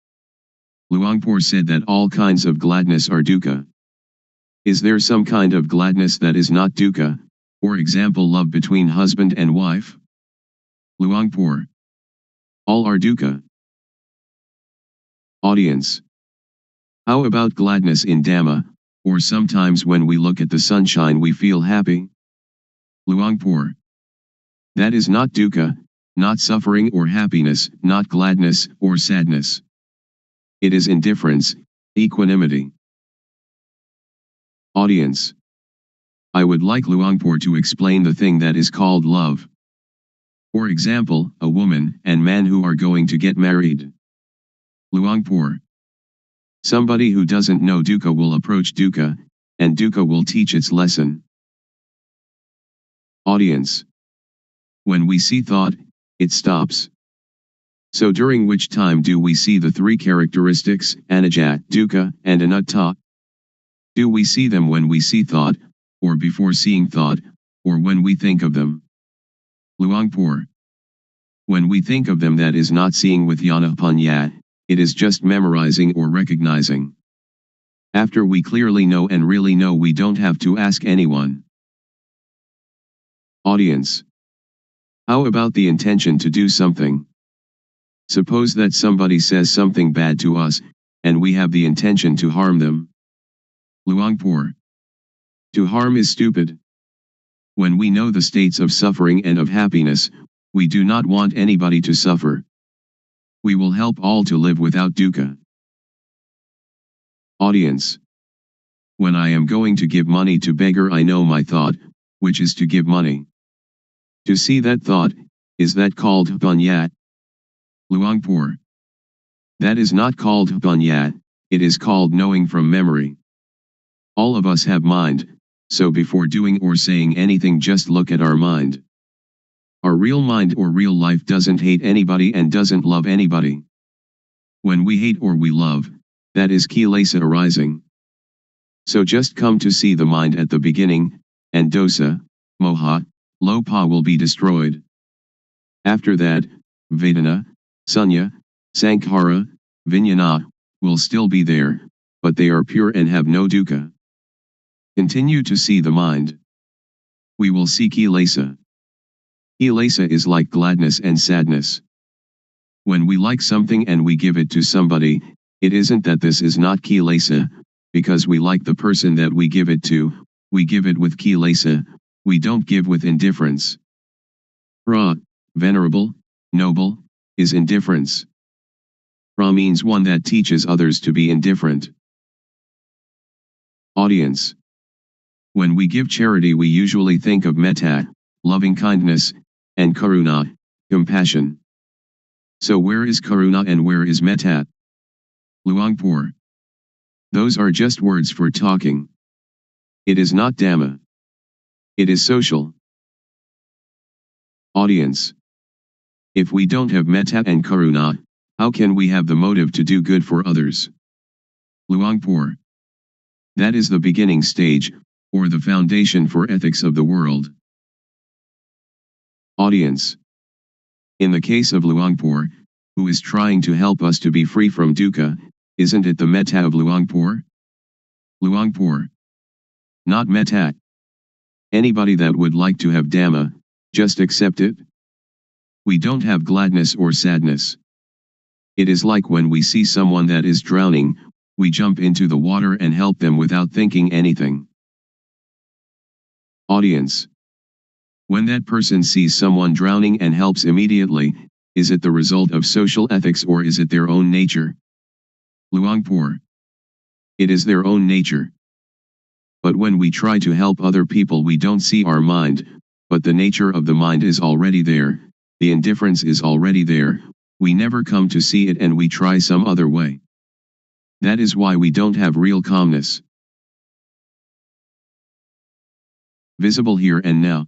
Speaker 1: Luangpor said that all kinds of gladness are dukkha. Is there some kind of gladness that is not dukkha, for example love between husband and wife? Luangpor. All are dukkha. Audience. How about gladness in Dhamma, or sometimes when we look at the sunshine we feel happy? Luangpor. That is not dukkha, not suffering or happiness, not gladness or sadness. It is indifference, equanimity. Audience. I would like Luangpor to explain the thing that is called love. For example, a woman and man who are going to get married. Luangpor. Somebody who doesn't know dukkha will approach dukkha, and dukkha will teach its lesson. Audience. When we see thought, it stops. So during which time do we see the three characteristics, anicca, dukkha, and anatta? Do we see them when we see thought, or before seeing thought, or when we think of them? Luangpor. When we think of them, that is not seeing with jnana panya, it is just memorizing or recognizing. After we clearly know and really know, we don't have to ask anyone. Audience. How about the intention to do something? Suppose that somebody says something bad to us, and we have the intention to harm them. Luangpor. To harm is stupid. When we know the states of suffering and of happiness, we do not want anybody to suffer. We will help all to live without dukkha. Audience. When I am going to give money to beggar, I know my thought, which is to give money. To see that thought, is that called panya? Luangpor. That is not called panya, it is called knowing from memory. All of us have mind, so before doing or saying anything, just look at our mind. Our real mind or real life doesn't hate anybody and doesn't love anybody. When we hate or we love, that is kilesa arising. So just come to see the mind at the beginning, and dosa, moha, lopa will be destroyed. After that, vedana, sunya, sankhara, vijnana, will still be there, but they are pure and have no dukkha. Continue to see the mind. We will see kilesa. Kilesa is like gladness and sadness. When we like something and we give it to somebody, it isn't that this is not kilesa, because we like the person that we give it to, we give it with kilesa, we don't give with indifference. Ra, venerable, noble, is indifference. Ra means one that teaches others to be indifferent. Audience. When we give charity, we usually think of metta, loving kindness, and karuna, compassion. So where is karuna and where is metta? Luangpor. Those are just words for talking. It is not Dhamma. It is social. Audience. If we don't have metta and karuna, how can we have the motive to do good for others? Luangpor. That is the beginning stage, or the foundation for ethics of the world. Audience. In the case of Luangpor, who is trying to help us to be free from dukkha, isn't it the metta of Luangpor? Luangpor. Not metta. Anybody that would like to have Dhamma, just accept it. We don't have gladness or sadness. It is like when we see someone that is drowning, we jump into the water and help them without thinking anything. Audience. When that person sees someone drowning and helps immediately, is it the result of social ethics or is it their own nature? Luangpor. It is their own nature. But when we try to help other people, we don't see our mind, but the nature of the mind is already there, the indifference is already there, we never come to see it and we try some other way. That is why we don't have real calmness. Visible here and now.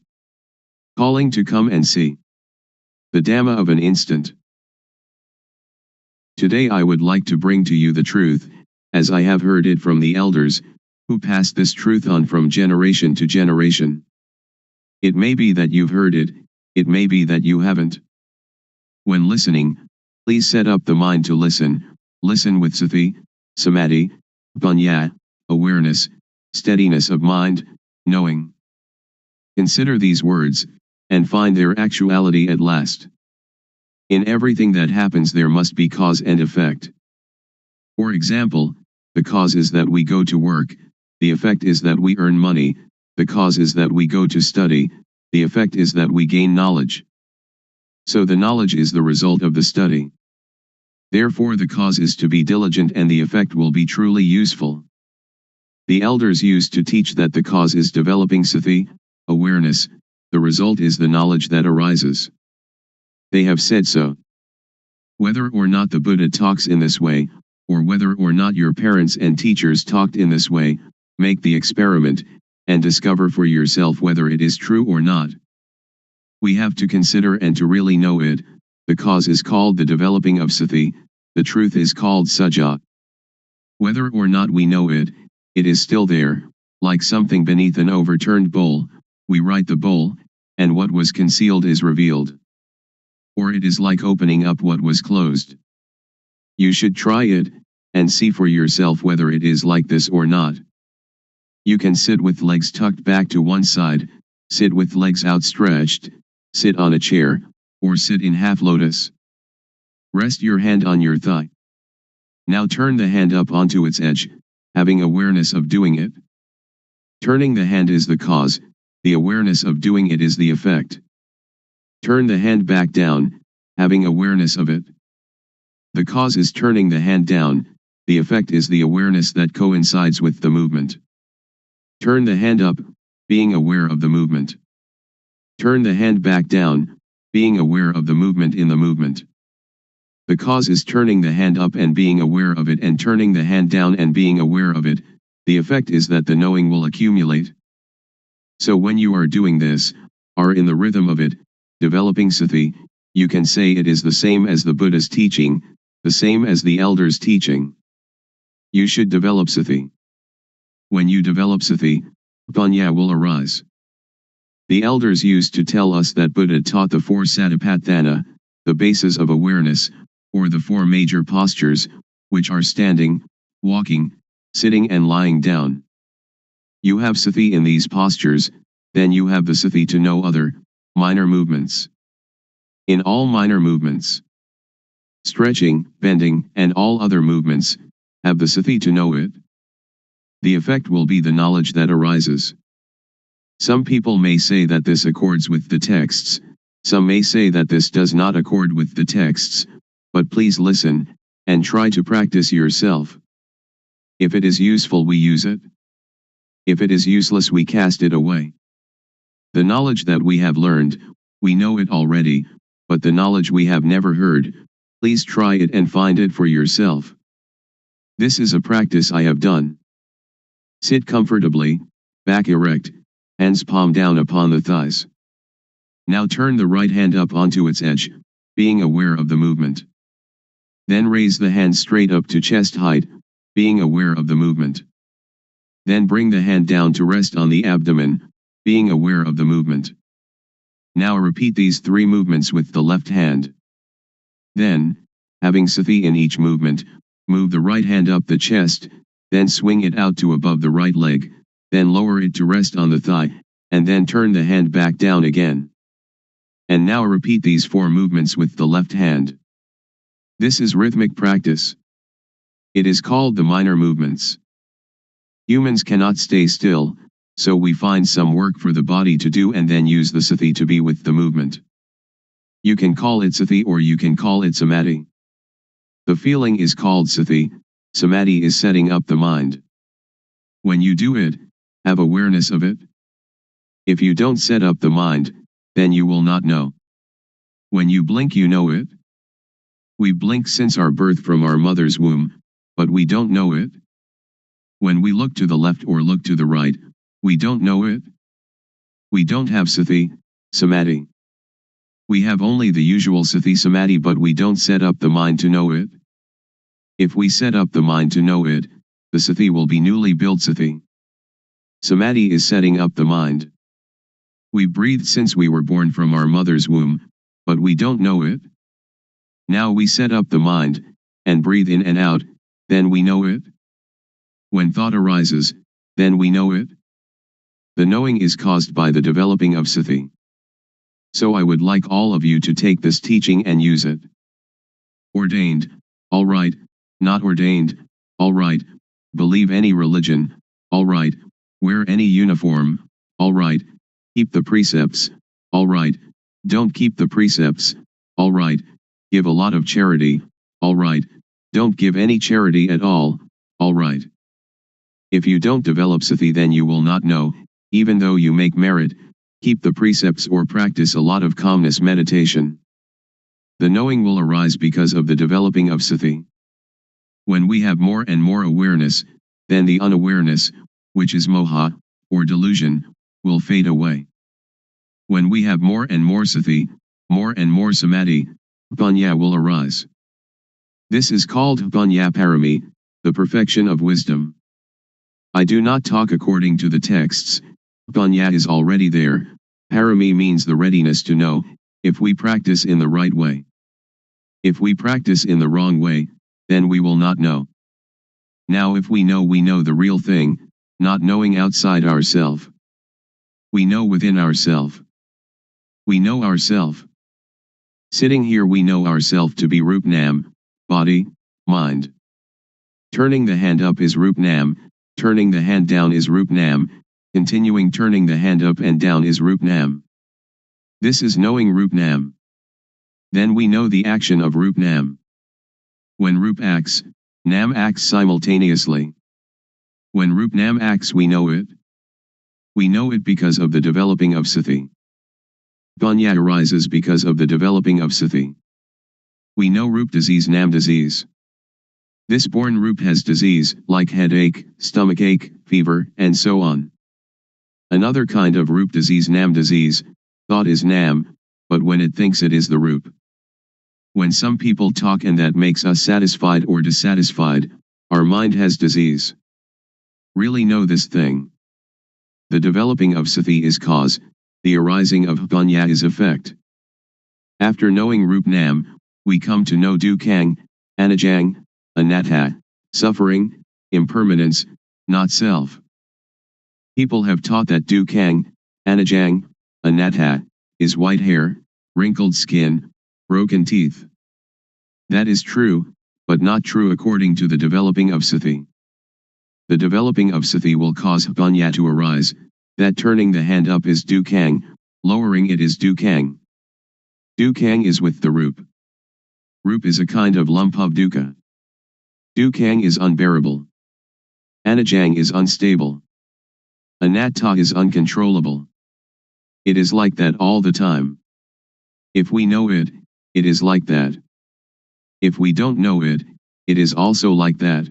Speaker 1: Calling to come and see. The Dhamma of an instant. Today I would like to bring to you the truth, as I have heard it from the elders, who passed this truth on from generation to generation. It may be that you've heard it, it may be that you haven't. When listening, please set up the mind to listen, listen with sati, samadhi, panya, awareness, steadiness of mind, knowing. Consider these words, and find their actuality at last. In everything that happens there must be cause and effect. For example, the cause is that we go to work, the effect is that we earn money, the cause is that we go to study, the effect is that we gain knowledge. So the knowledge is the result of the study. Therefore the cause is to be diligent and the effect will be truly useful. The elders used to teach that the cause is developing sati, awareness, the result is the knowledge that arises. They have said so. Whether or not the Buddha talks in this way, or whether or not your parents and teachers talked in this way, make the experiment, and discover for yourself whether it is true or not. We have to consider and to really know it. The cause is called the developing of sati, the truth is called sajja. Whether or not we know it, it is still there, like something beneath an overturned bowl, we right the bowl, and what was concealed is revealed. Or it is like opening up what was closed. You should try it, and see for yourself whether it is like this or not. You can sit with legs tucked back to one side, sit with legs outstretched, sit on a chair, or sit in half lotus. Rest your hand on your thigh. Now turn the hand up onto its edge, having awareness of doing it. Turning the hand is the cause, the awareness of doing it is the effect. Turn the hand back down, having awareness of it. The cause is turning the hand down, the effect is the awareness that coincides with the movement. Turn the hand up, being aware of the movement. Turn the hand back down, being aware of the movement in the movement. The cause is turning the hand up and being aware of it and turning the hand down and being aware of it, the effect is that the knowing will accumulate. So when you are doing this, are in the rhythm of it, developing sati, you can say it is the same as the Buddha's teaching, the same as the elders' teaching. You should develop sati. When you develop sati, panya will arise. The elders used to tell us that Buddha taught the four satipatthana, the bases of awareness, or the four major postures, which are standing, walking, sitting and lying down. You have sati in these postures, then you have the sati to know other, minor movements. In all minor movements, stretching, bending, and all other movements, have the sati to know it. The effect will be the knowledge that arises. Some people may say that this accords with the texts, some may say that this does not accord with the texts, but please listen, and try to practice yourself. If it is useful we use it. If it is useless we cast it away. The knowledge that we have learned, we know it already, but the knowledge we have never heard, please try it and find it for yourself. This is a practice I have done. Sit comfortably, back erect, hands palm down upon the thighs. Now turn the right hand up onto its edge, being aware of the movement. Then raise the hand straight up to chest height, being aware of the movement. Then bring the hand down to rest on the abdomen, being aware of the movement. Now repeat these three movements with the left hand. Then, having sati in each movement, move the right hand up the chest, then swing it out to above the right leg, then lower it to rest on the thigh, and then turn the hand back down again. And now repeat these four movements with the left hand. This is rhythmic practice. It is called the minor movements. Humans cannot stay still, so we find some work for the body to do and then use the sati to be with the movement. You can call it sati or you can call it samadhi. The feeling is called sati, samadhi is setting up the mind. When you do it, have awareness of it. If you don't set up the mind, then you will not know. When you blink you know it. We blink since our birth from our mother's womb, but we don't know it. When we look to the left or look to the right, we don't know it. We don't have sati, samadhi. We have only the usual sati samadhi but we don't set up the mind to know it. If we set up the mind to know it, the sati will be newly built sati. Samadhi is setting up the mind. We breathe since we were born from our mother's womb, but we don't know it. Now we set up the mind, and breathe in and out, then we know it. When thought arises, then we know it. The knowing is caused by the developing of sati. So I would like all of you to take this teaching and use it. Ordained, all right. Not ordained, all right. Believe any religion, all right. Wear any uniform, all right. Keep the precepts, all right. Don't keep the precepts, all right. Give a lot of charity, all right. Don't give any charity at all, all right. If you don't develop sati, then you will not know, even though you make merit, keep the precepts or practice a lot of calmness meditation. The knowing will arise because of the developing of sati. When we have more and more awareness, then the unawareness, which is moha, or delusion, will fade away. When we have more and more sati, more and more samadhi, panya will arise. This is called panya parami, the perfection of wisdom. I do not talk according to the texts. Panya is already there. Parami means the readiness to know, if we practice in the right way. If we practice in the wrong way, then we will not know. Now if we know the real thing, not knowing outside ourself. We know within ourself. We know ourself. Sitting here we know ourself to be Rup Nam, body, mind. Turning the hand up is Rup Nam, turning the hand down is Rup Nam, continuing turning the hand up and down is Rup Nam. This is knowing Rup Nam. Then we know the action of Rup Nam. When Rup acts, Nam acts simultaneously. When Rup Nam acts we know it. We know it because of the developing of sati. Panya arises because of the developing of sati. We know Rup disease, Nam disease. This born Rup has disease, like headache, stomachache, fever, and so on. Another kind of Rup disease, Nam disease, thought is Nam, but when it thinks it is the Rup. When some people talk and that makes us satisfied or dissatisfied, our mind has disease. Really know this thing. The developing of sati is cause, the arising of panya is effect. After knowing Rup Nam, we come to know dukkang, anajang, anatta, suffering, impermanence, not self. People have taught that dukkang, anajang, anatta, is white hair, wrinkled skin, broken teeth. That is true, but not true according to the developing of sati. The developing of sati will cause panya to arise, that turning the hand up is dukkang, lowering it is dukkang. Dukkang is with the Rup. Rup is a kind of lump of dukkha. Dukkang is unbearable. Anajang is unstable. Anatta is uncontrollable. It is like that all the time. If we know it, it is like that. If we don't know it, it is also like that.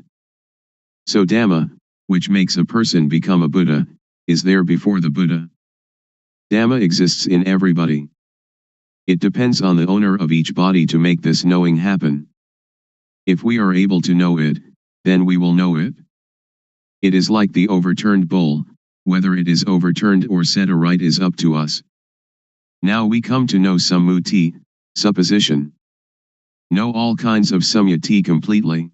Speaker 1: So Dhamma, which makes a person become a Buddha, is there before the Buddha. Dhamma exists in everybody. It depends on the owner of each body to make this knowing happen. If we are able to know it, then we will know it. It is like the overturned bowl, whether it is overturned or set aright is up to us. Now we come to know sammuti, supposition. Know all kinds of samyati completely.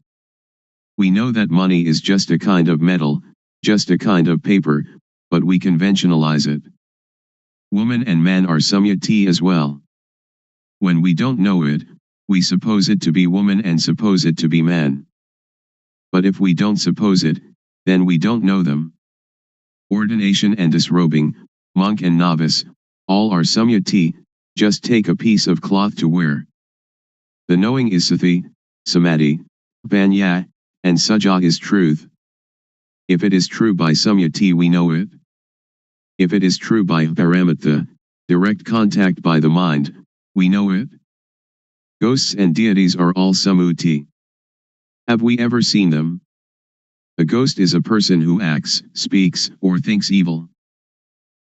Speaker 1: We know that money is just a kind of metal, just a kind of paper, but we conventionalize it. Woman and man are samyati as well. When we don't know it, we suppose it to be woman and suppose it to be man. But if we don't suppose it, then we don't know them. Ordination and disrobing, monk and novice, all are samyati, just take a piece of cloth to wear. The knowing is sati, samadhi, panya, and sajja is truth. If it is true by samyati we know it. If it is true by paramattha, direct contact by the mind, we know it. Ghosts and deities are all sammuti. Have we ever seen them? A ghost is a person who acts, speaks, or thinks evil.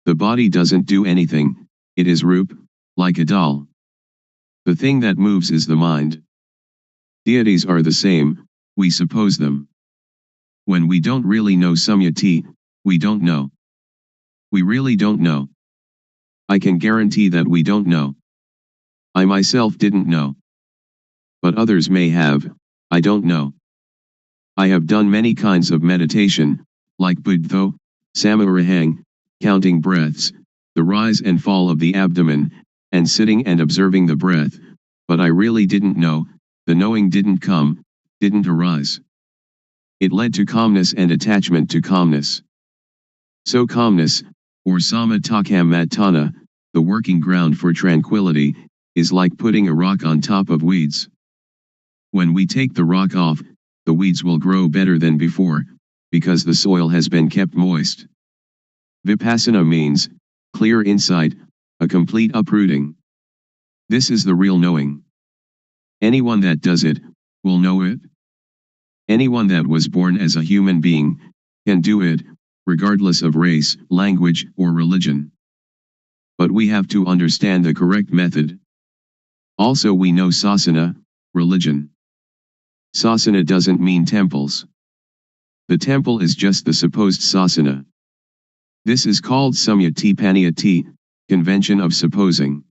Speaker 1: The body doesn't do anything, it is Rup, like a doll. The thing that moves is the mind. Deities are the same, we suppose them. When we don't really know samyati, we don't know. We really don't know. I can guarantee that we don't know. I myself didn't know. But others may have, I don't know. I have done many kinds of meditation, like Buddho, Samarahang, counting breaths, the rise and fall of the abdomen, and sitting and observing the breath, but I really didn't know, the knowing didn't come, didn't arise. It led to calmness and attachment to calmness. So calmness, or samatthana, the working ground for tranquility, is like putting a rock on top of weeds. When we take the rock off, the weeds will grow better than before, because the soil has been kept moist. Vipassana means clear insight, a complete uprooting. This is the real knowing. Anyone that does it will know it. Anyone that was born as a human being can do it, regardless of race, language, or religion. But we have to understand the correct method. Also, we know sasana, religion. Sasana doesn't mean temples. The temple is just the supposed sasana. This is called samyati, convention of supposing.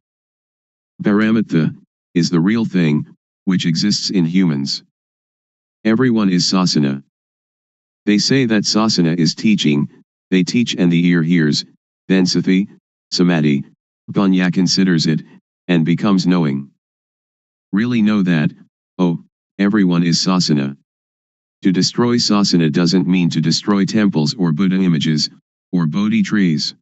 Speaker 1: Paramatha is the real thing, which exists in humans. Everyone is sasana. They say that sasana is teaching, they teach and the ear hears, then sati, samadhi, panya considers it, and becomes knowing. Really know that, oh, everyone is sasana. To destroy sasana doesn't mean to destroy temples or Buddha images, or Bodhi trees.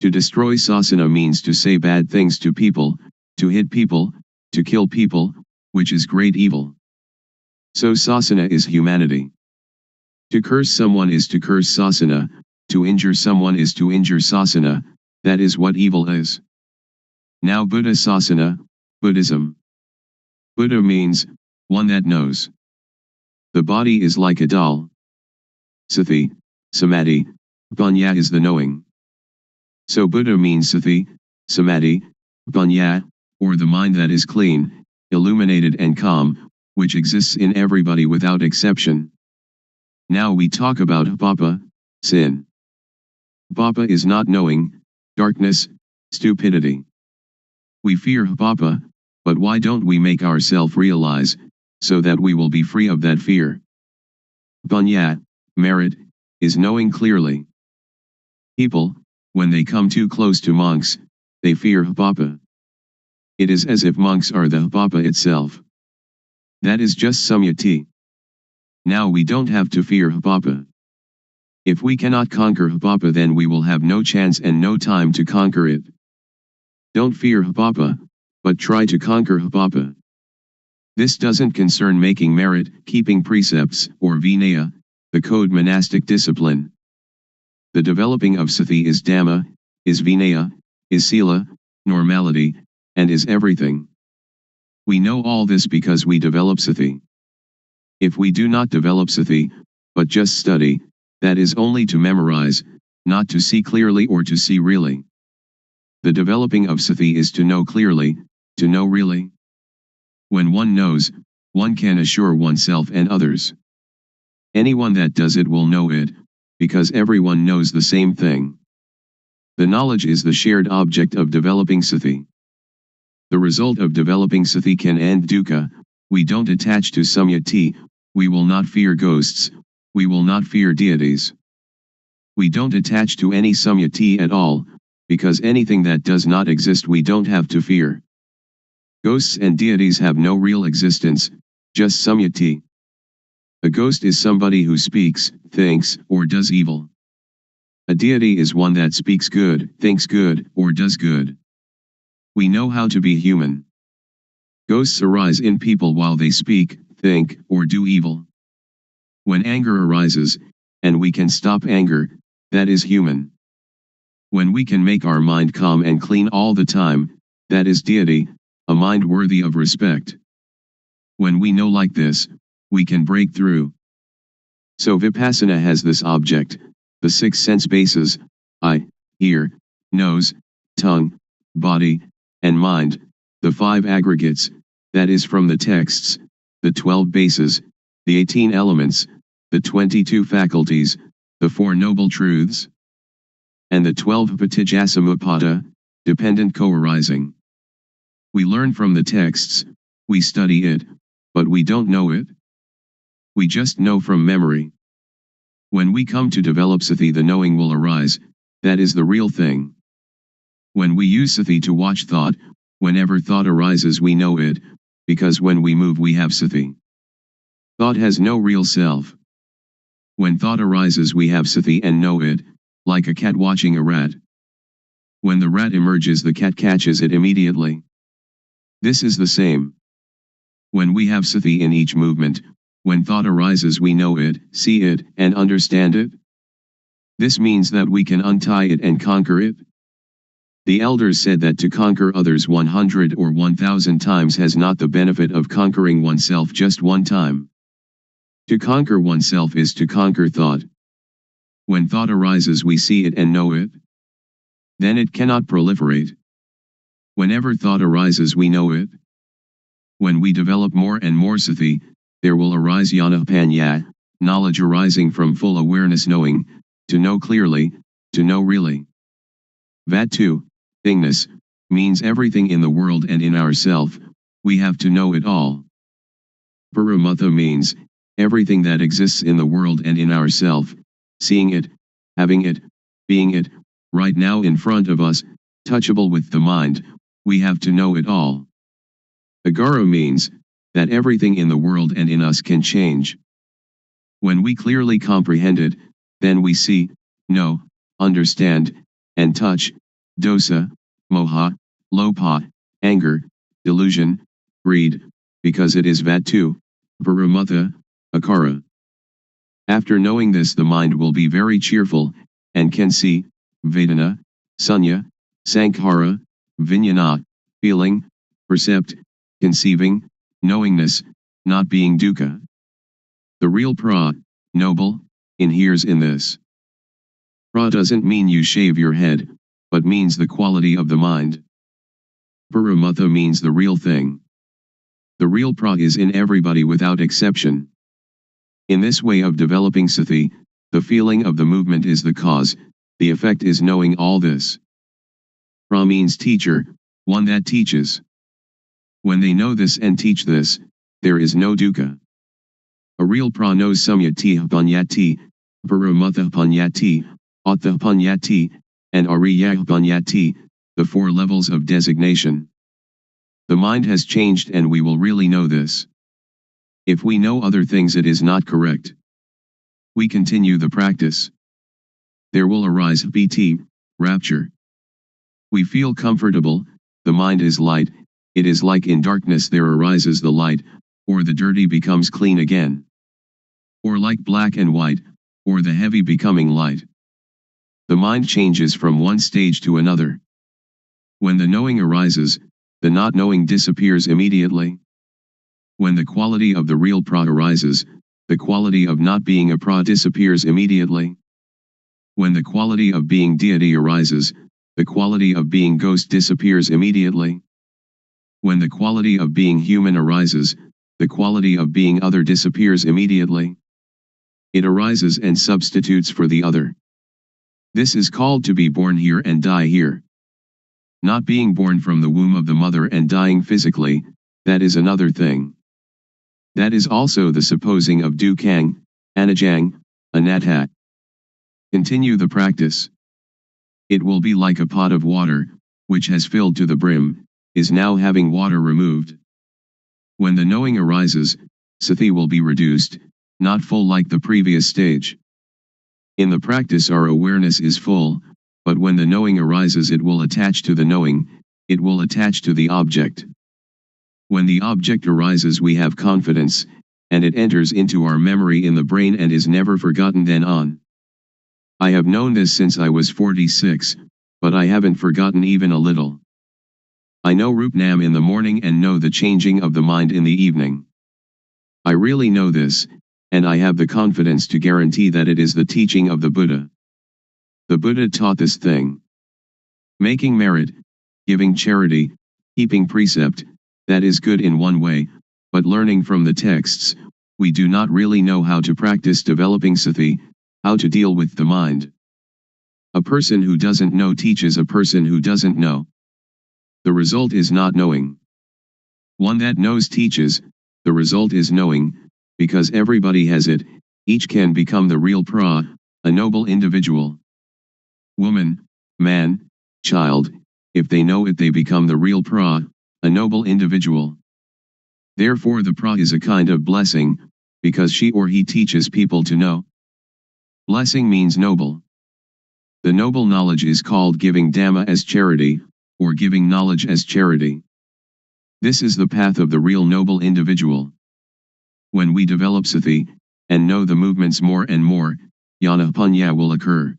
Speaker 1: To destroy sasana means to say bad things to people, to hit people, to kill people, which is great evil. So sasana is humanity. To curse someone is to curse sasana, to injure someone is to injure sasana, that is what evil is. Now Buddha sasana, Buddhism. Buddha means, one that knows. The body is like a doll. Sati, samadhi, panya is the knowing. So Buddha means sati, samadhi, panya, or the mind that is clean, illuminated and calm, which exists in everybody without exception. Now we talk about papa, sin. Papa is not knowing, darkness, stupidity. We fear papa, but why don't we make ourselves realize, so that we will be free of that fear? Panya, merit, is knowing clearly. People, when they come too close to monks, they fear papa. It is as if monks are the papa itself. That is just samyati. Now we don't have to fear papa. If we cannot conquer papa, then we will have no chance and no time to conquer it. Don't fear papa, but try to conquer papa. This doesn't concern making merit, keeping precepts, or vinaya, the code monastic discipline. The developing of sati is dhamma, is vinaya, is sila, normality, and is everything. We know all this because we develop sati. If we do not develop sati, but just study, that is only to memorize, not to see clearly or to see really. The developing of sati is to know clearly, to know really. When one knows, one can assure oneself and others. Anyone that does it will know it, because everyone knows the same thing. The knowledge is the shared object of developing sati. The result of developing sati can end dukkha. We don't attach to samyati, we will not fear ghosts, we will not fear deities. We don't attach to any samyati at all, because anything that does not exist we don't have to fear. Ghosts and deities have no real existence, just samyati. A ghost is somebody who speaks, thinks, or does evil. A deity is one that speaks good, thinks good, or does good. We know how to be human. Ghosts arise in people while they speak, think, or do evil. When anger arises, and we can stop anger, that is human. When we can make our mind calm and clean all the time, that is deity, a mind worthy of respect. When we know like this, we can break through. So Vipassana has this object, the 6 sense bases, eye, ear, nose, tongue, body, and mind, the 5 aggregates, that is from the texts, the 12 bases, the 18 elements, the 22 faculties, the 4 noble truths, and the 12 patijjasamuppada, dependent co-arising. We learn from the texts, we study it, but we don't know it. We just know from memory. When we come to develop sati, the knowing will arise, that is the real thing. When we use sati to watch thought, whenever thought arises we know it, because when we move we have sati. Thought has no real self. When thought arises we have sati and know it, like a cat watching a rat. When the rat emerges the cat catches it immediately. This is the same. When we have sati in each movement, when thought arises we know it, see it, and understand it. This means that we can untie it and conquer it. The elders said that to conquer others 100 or 1000 times has not the benefit of conquering oneself just one time. To conquer oneself is to conquer thought. When thought arises we see it and know it. Then it cannot proliferate. Whenever thought arises we know it. When we develop more and more sati, there will arise jnana panya, knowledge arising from full awareness knowing, to know clearly, to know really. Vatu, thingness, means everything in the world and in ourself, we have to know it all. Paramatha means, everything that exists in the world and in ourself, seeing it, having it, being it, right now in front of us, touchable with the mind, we have to know it all. Agara means, that everything in the world and in us can change. When we clearly comprehend it, then we see, know, understand, and touch, dosa, moha, lopa, anger, delusion, greed, because it is vatu, paramatha, akara. After knowing this the mind will be very cheerful, and can see, vedana, sunya, sankhara, vijnana, feeling, percept, conceiving, knowingness, not being dukkha. The real pra, noble, inheres in this. Pra doesn't mean you shave your head, but means the quality of the mind. Paramatha means the real thing. The real pra is in everybody without exception. In this way of developing sati, the feeling of the movement is the cause, the effect is knowing all this. Pra means teacher, one that teaches. When they know this and teach this, there is no dukkha. A real pra knows samyati panyati, paramatha panyati, attha panyati, and ariya panyati, the four levels of designation. The mind has changed and we will really know this. If we know other things it is not correct. We continue the practice. There will arise piti, rapture. We feel comfortable, the mind is light, it is like in darkness there arises the light, or the dirty becomes clean again. Or like black and white, or the heavy becoming light. The mind changes from one stage to another. When the knowing arises, the not knowing disappears immediately. When the quality of the real pra arises, the quality of not being a pra disappears immediately. When the quality of being deity arises, the quality of being ghost disappears immediately. When the quality of being human arises, the quality of being other disappears immediately. It arises and substitutes for the other. This is called to be born here and die here. Not being born from the womb of the mother and dying physically, that is another thing. That is also the supposing of dukkang, anajang, anatta. Continue the practice. It will be like a pot of water, which has filled to the brim, is now having water removed. When the knowing arises, sati will be reduced, not full like the previous stage. In the practice our awareness is full, but when the knowing arises it will attach to the knowing, it will attach to the object. When the object arises we have confidence, and it enters into our memory in the brain and is never forgotten then on. I have known this since I was 46, but I haven't forgotten even a little. I know Rupnam in the morning and know the changing of the mind in the evening. I really know this, and I have the confidence to guarantee that it is the teaching of the Buddha. The Buddha taught this thing. Making merit, giving charity, keeping precept, that is good in one way, but learning from the texts, we do not really know how to practice developing sati, how to deal with the mind. A person who doesn't know teaches a person who doesn't know. The result is not knowing. One that knows teaches, the result is knowing, because everybody has it, each can become the real pra, a noble individual. Woman, man, child, if they know it they become the real pra, a noble individual. Therefore the pra is a kind of blessing, because she or he teaches people to know. Blessing means noble. The noble knowledge is called giving Dhamma as charity, or giving knowledge as charity. This is the path of the real noble individual. When we develop sati, and know the movements more and more, jnana panya will occur.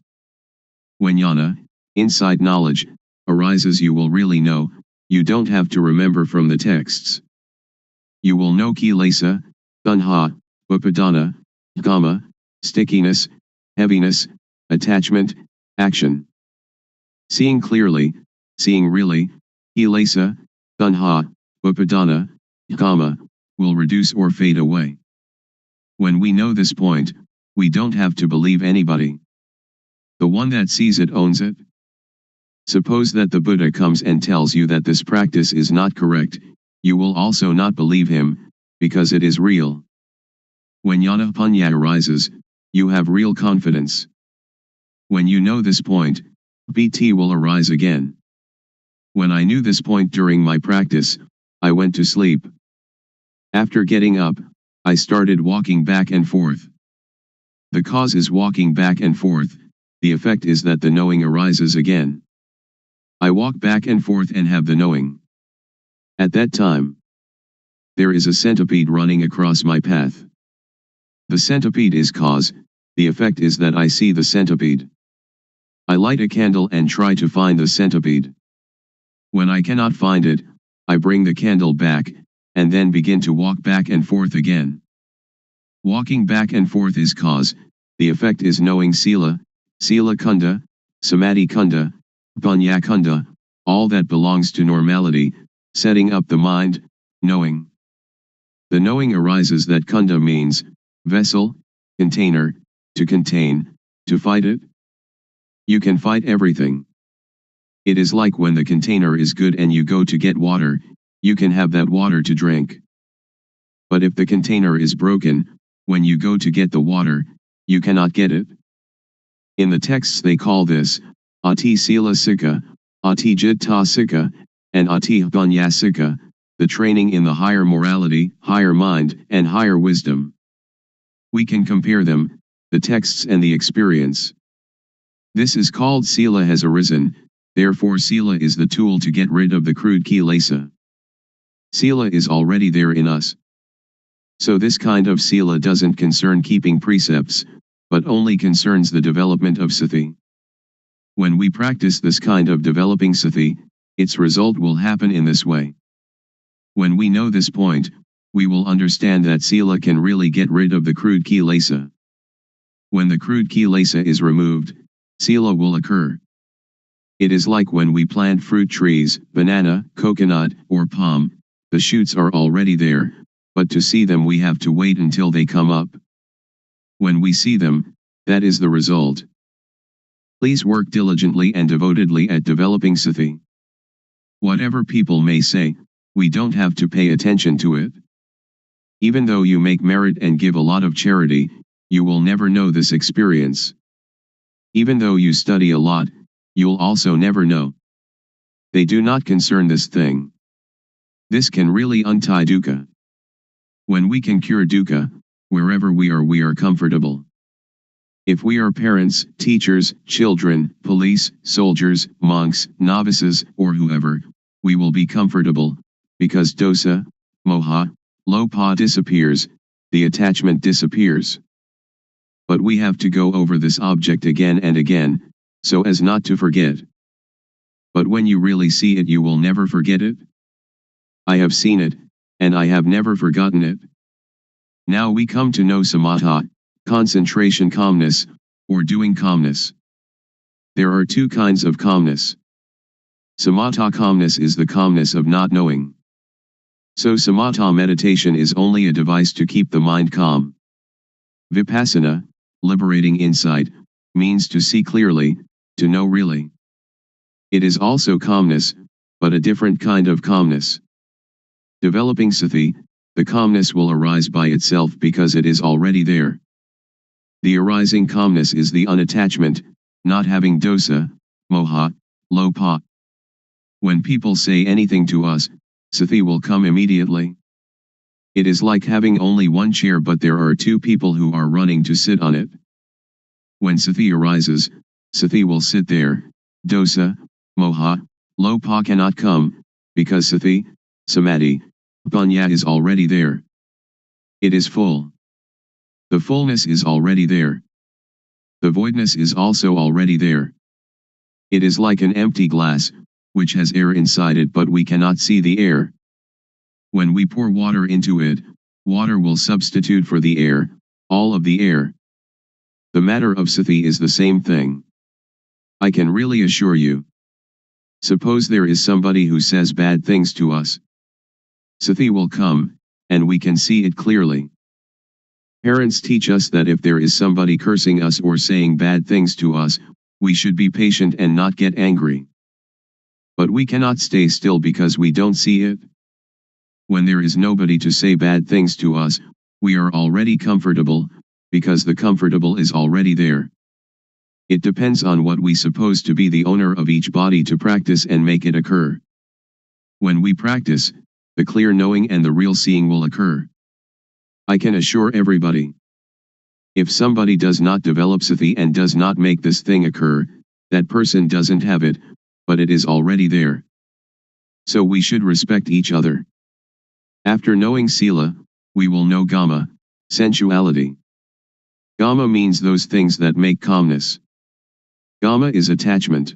Speaker 1: When jnana, insight knowledge, arises you will really know, you don't have to remember from the texts. You will know kilesa, tanha, upadana, kama, stickiness, heaviness, attachment, action. Seeing clearly, seeing really, kilesa, tanha, upadana, kama, will reduce or fade away. When we know this point, we don't have to believe anybody. The one that sees it owns it. Suppose that the Buddha comes and tells you that this practice is not correct, you will also not believe him, because it is real. When jnana panya arises, you have real confidence. When you know this point, piti will arise again. When I knew this point during my practice, I went to sleep. After getting up, I started walking back and forth. The cause is walking back and forth, the effect is that the knowing arises again. I walk back and forth and have the knowing. At that time, there is a centipede running across my path. The centipede is cause, the effect is that I see the centipede. I light a candle and try to find the centipede. When I cannot find it, I bring the candle back, and then begin to walk back and forth again. Walking back and forth is cause, the effect is knowing sila, sila kunda, samadhi kunda, panya kunda, all that belongs to normality, setting up the mind, knowing. The knowing arises that kunda means, vessel, container, to contain, to fight it. You can fight everything. It is like when the container is good and you go to get water, you can have that water to drink. But if the container is broken, when you go to get the water, you cannot get it. In the texts they call this, ati sila sikha, ati jitta sikha, and ati panya sikha, the training in the higher morality, higher mind, and higher wisdom. We can compare them, the texts and the experience. This is called sila has arisen, therefore sila is the tool to get rid of the crude kilesa. Sila is already there in us. So this kind of sila doesn't concern keeping precepts, but only concerns the development of sati. When we practice this kind of developing sati, its result will happen in this way. When we know this point, we will understand that sila can really get rid of the crude kilesa. When the crude kilesa is removed, sila will occur. It is like when we plant fruit trees, banana, coconut, or palm, the shoots are already there, but to see them we have to wait until they come up. When we see them, that is the result. Please work diligently and devotedly at developing sati. Whatever people may say, we don't have to pay attention to it. Even though you make merit and give a lot of charity, you will never know this experience. Even though you study a lot, you'll also never know. They do not concern this thing. This can really untie dukkha. When we can cure dukkha, wherever we are comfortable. If we are parents, teachers, children, police, soldiers, monks, novices, or whoever, we will be comfortable, because dosa, moha, lopa disappears, the attachment disappears. But we have to go over this object again and again, so as not to forget. But when you really see it you will never forget it. I have seen it, and I have never forgotten it. Now we come to know samatha, concentration calmness, or doing calmness. There are two kinds of calmness. Samatha calmness is the calmness of not knowing. So samatha meditation is only a device to keep the mind calm. Vipassana, liberating insight, means to see clearly, to know really. It is also calmness, but a different kind of calmness. Developing sati, the calmness will arise by itself because it is already there. The arising calmness is the unattachment, not having dosa, moha, lopa. When people say anything to us, sati will come immediately. It is like having only one chair but there are two people who are running to sit on it. When sati arises, sati will sit there. Dosa, moha, lopa cannot come, because sati, samadhi, panya is already there. It is full. The fullness is already there. The voidness is also already there. It is like an empty glass, which has air inside it but we cannot see the air. When we pour water into it, water will substitute for the air, all of the air. The matter of sati is the same thing. I can really assure you. Suppose there is somebody who says bad things to us. Sati will come, and we can see it clearly. Parents teach us that if there is somebody cursing us or saying bad things to us, we should be patient and not get angry. But we cannot stay still because we don't see it. When there is nobody to say bad things to us, we are already comfortable, because the comfortable is already there. It depends on what we suppose to be the owner of each body to practice and make it occur. When we practice, the clear knowing and the real seeing will occur. I can assure everybody. If somebody does not develop sati and does not make this thing occur, that person doesn't have it, but it is already there. So we should respect each other. After knowing sila, we will know gama, sensuality. Gama means those things that make calmness. Gama is attachment.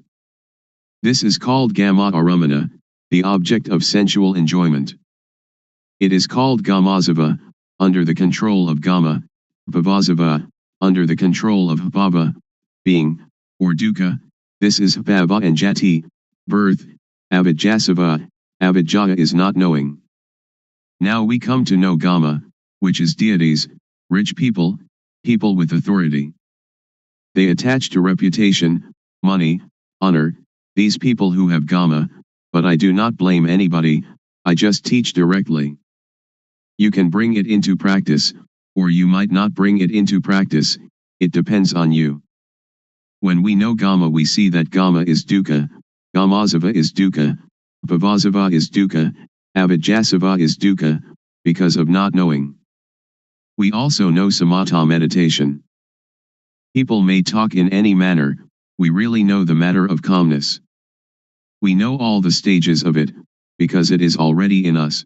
Speaker 1: This is called gama aramana, the object of sensual enjoyment. It is called gamazava, under the control of gama, bhavazava, under the control of bhava, being, or dukkha. This is bhava and jati, birth, avijjasava, avijjaya is not knowing. Now we come to know gama, which is deities, rich people, people with authority. They attach to reputation, money, honor, these people who have gama, but I do not blame anybody, I just teach directly. You can bring it into practice, or you might not bring it into practice, it depends on you. When we know gama we see that gama is dukkha, gamazava is dukkha, bhavazava is dukkha, avijjasava is dukkha, because of not knowing. We also know samatha meditation. People may talk in any manner, we really know the matter of calmness. We know all the stages of it, because it is already in us.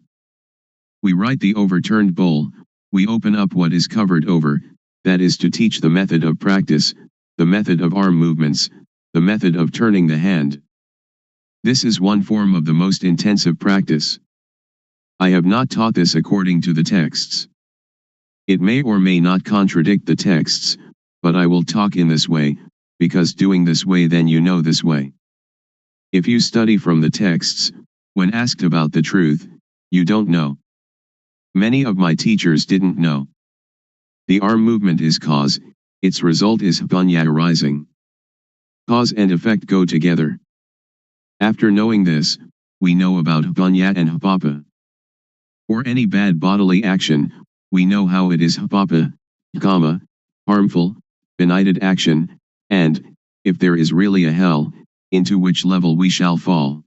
Speaker 1: We write the overturned bowl, we open up what is covered over, that is to teach the method of practice, the method of arm movements, the method of turning the hand. This is one form of the most intensive practice. I have not taught this according to the texts. It may or may not contradict the texts, but I will talk in this way, because doing this way then you know this way. If you study from the texts, when asked about the truth, you don't know. Many of my teachers didn't know. The arm movement is cause, its result is panya arising. Cause and effect go together. After knowing this, we know about panya and hapapa. For any bad bodily action, we know how it is hapapa, kama, harmful, benighted action, and, if there is really a hell, into which level we shall fall.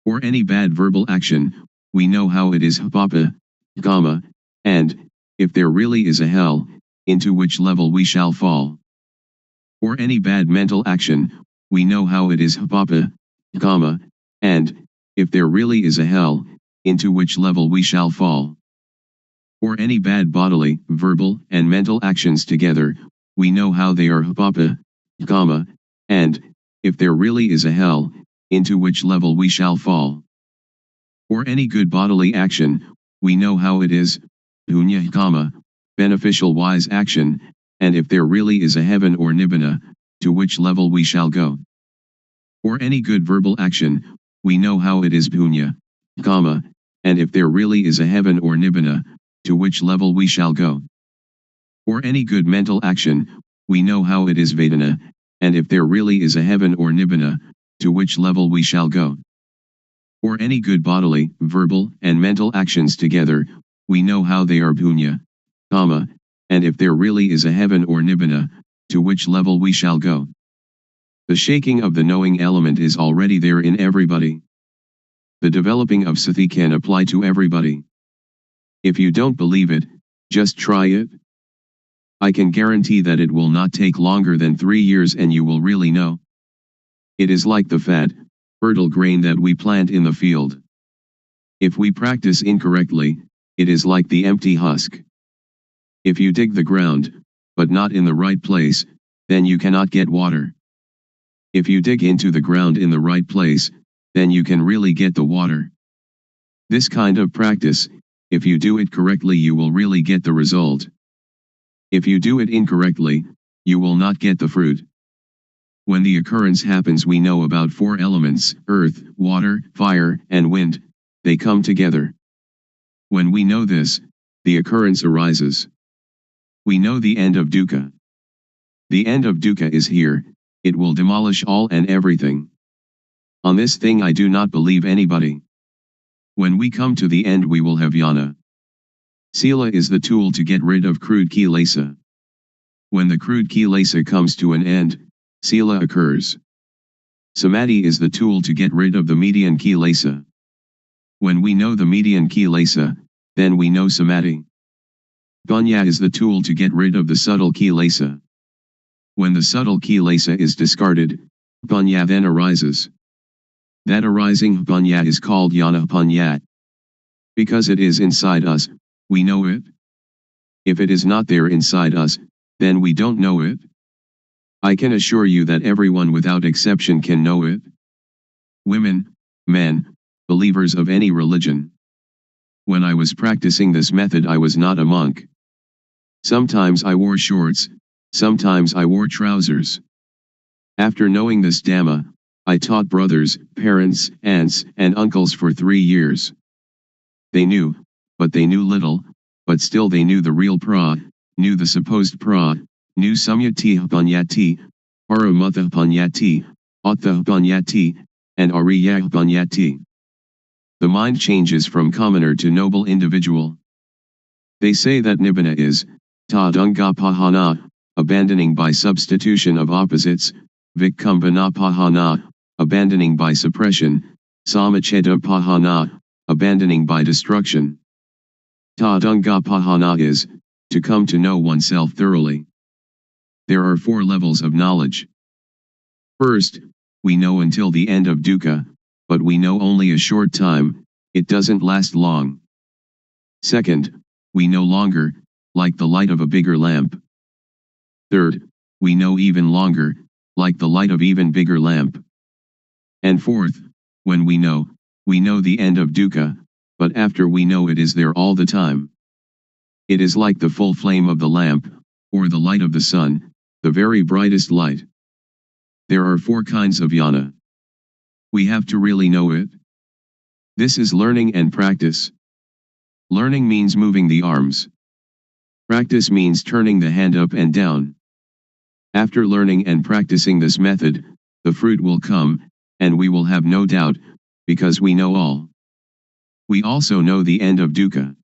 Speaker 1: For any bad verbal action, we know how it is hapapa, kama, and, if there really is a hell, into which level we shall fall. For any bad mental action, we know how it is hapapa, kama, and, if there really is a hell, into which level we shall fall. For any bad bodily, verbal, and mental actions together, we know how they are hapapa, kama, and, if there really is a hell, into which level we shall fall. For any good bodily action, we know how it is, punya kama, beneficial wise action, and if there really is a heaven or nibbana, to which level we shall go. For any good verbal action, we know how it is punya, kama, and if there really is a heaven or nibbana, to which level we shall go. For any good mental action, we know how it is vedana, and if there really is a heaven or nibbana, to which level we shall go. For any good bodily, verbal, and mental actions together, we know how they are punya, kama, and if there really is a heaven or nibbana, to which level we shall go. The shaking of the knowing element is already there in everybody. the developing of sati can apply to everybody. If you don't believe it, just try it. I can guarantee that it will not take longer than 3 years and you will really know. It is like the fat, fertile grain that we plant in the field. If we practice incorrectly, it is like the empty husk. If you dig the ground, but not in the right place, then you cannot get water. If you dig into the ground in the right place, then you can really get the water. This kind of practice, if you do it correctly, you will really get the result. If you do it incorrectly, you will not get the fruit. When the occurrence happens, we know about 4 elements: earth, water, fire, and wind. They come together. When we know this, the occurrence arises. We know the end of dukkha. The end of dukkha is here. It will demolish all and everything. On this thing I do not believe anybody. When we come to the end, we will have jnana. Sila is the tool to get rid of crude kilesa. When the crude kilesa comes to an end, sila occurs. Samadhi is the tool to get rid of the median kilesa. When we know the median kilesa, then we know samadhi. Panya is the tool to get rid of the subtle kilesa. When the subtle kilesa is discarded, panya then arises. That arising panya is called jnana panya. Because it is inside us, we know it. If it is not there inside us, then we don't know it. I can assure you that everyone without exception can know it. Women, men, believers of any religion. When I was practicing this method, I was not a monk. Sometimes I wore shorts, sometimes I wore trousers. After knowing this Dhamma, I taught brothers, parents, aunts, and uncles for 3 years. They knew, but they knew little, but still they knew the real pra, knew the supposed pra, knew samyati panyati, paramutha panyati, attha panyati, and ariya panyati. The mind changes from commoner to noble individual. They say that nibbana is tadunga pahana, abandoning by substitution of opposites, vikkumbana pahana, abandoning by suppression, samacheta pahana, abandoning by destruction. Tadunga pahana is to come to know oneself thoroughly. There are 4 levels of knowledge. First, we know until the end of dukkha, but we know only a short time, it doesn't last long. Second, we know longer, like the light of a bigger lamp. Third, we know even longer, like the light of even bigger lamp. And fourth, when we know the end of dukkha, but after we know it is there all the time. It is like the full flame of the lamp, or the light of the sun, the very brightest light. There are 4 kinds of jnana. We have to really know it. This is learning and practice. Learning means moving the arms. Practice means turning the hand up and down. After learning and practicing this method, the fruit will come, and we will have no doubt, because we know all. We also know the end of dukkha.